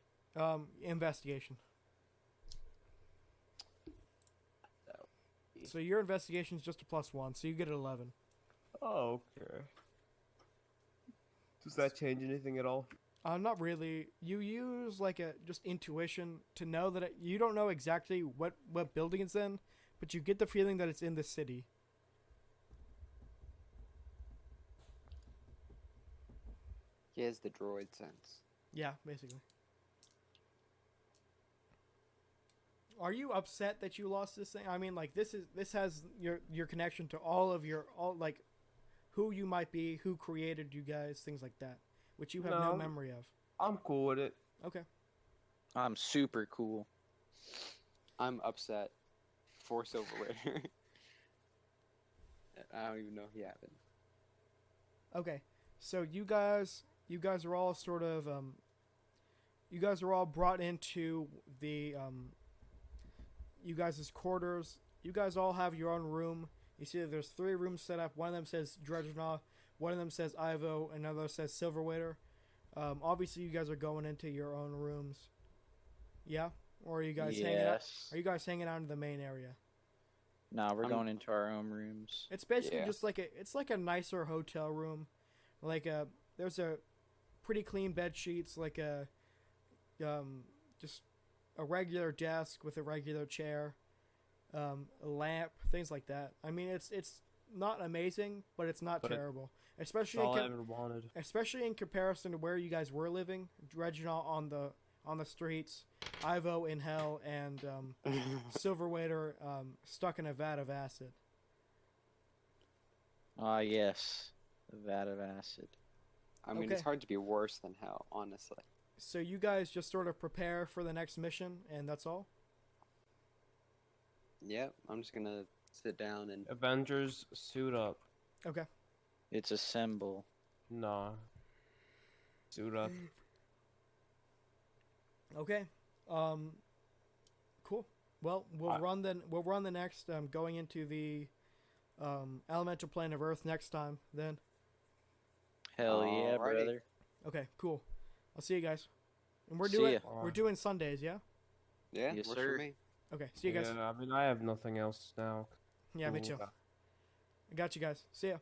Investigation. So your investigation is just a +1, so you get an 11. Oh, okay. Does that change anything at all? Not really. You use just intuition to know that you don't know exactly what building it's in, but you get the feeling that it's in the city. He has the droid sense. Yeah, basically. Are you upset that you lost this thing? I mean, this has your connection to all who you might be, who created you guys, things like that, which you have no No. memory of. I'm cool with it. Okay. I'm super cool. I'm upset for Silverwaiter. I don't even know if he happened. Okay. So you guys are all sort of you guys are all brought into the you guys' quarters. You guys all have your own room. You see that there's 3 rooms set up. One of them says Dredgenogh, one of them says Ivo, another says Silverwaiter. Obviously you guys are going into your own rooms. Yeah? Or are you guys hanging out? Yes. Are you guys hanging out in the main area? Nah, we're I'm- going into our own rooms. It's basically Yeah. just it's like a nicer hotel room. There's a pretty clean bed sheets, just a regular desk with a regular chair. lamp, things like that. I mean, it's not amazing, but it's not But terrible, That's especially all I ever wanted. especially in comparison to where you guys were living. Dredgenogh on the streets, Ivo in hell, and Silverwaiter stuck in a vat of acid. Ah, yes. The vat of acid. I mean, Okay. it's hard to be worse than hell, honestly. So you guys just sort of prepare for the next mission, and that's all. Yep, I'm just gonna sit down and Avengers, suit up. Okay. It's a symbol. Nah. Suit up. Okay. Cool. Well, we'll run the next going into the elemental plane of Earth next time then. Hell yeah, Alrighty. brother. Okay, cool. I'll see you guys. And See ya. we're doing Sundays, yeah? yeah, Yes, works sir. for me. Okay, see you guys. Yeah, I mean, I have nothing else now. Yeah, me Cool. too. I got you guys. See ya.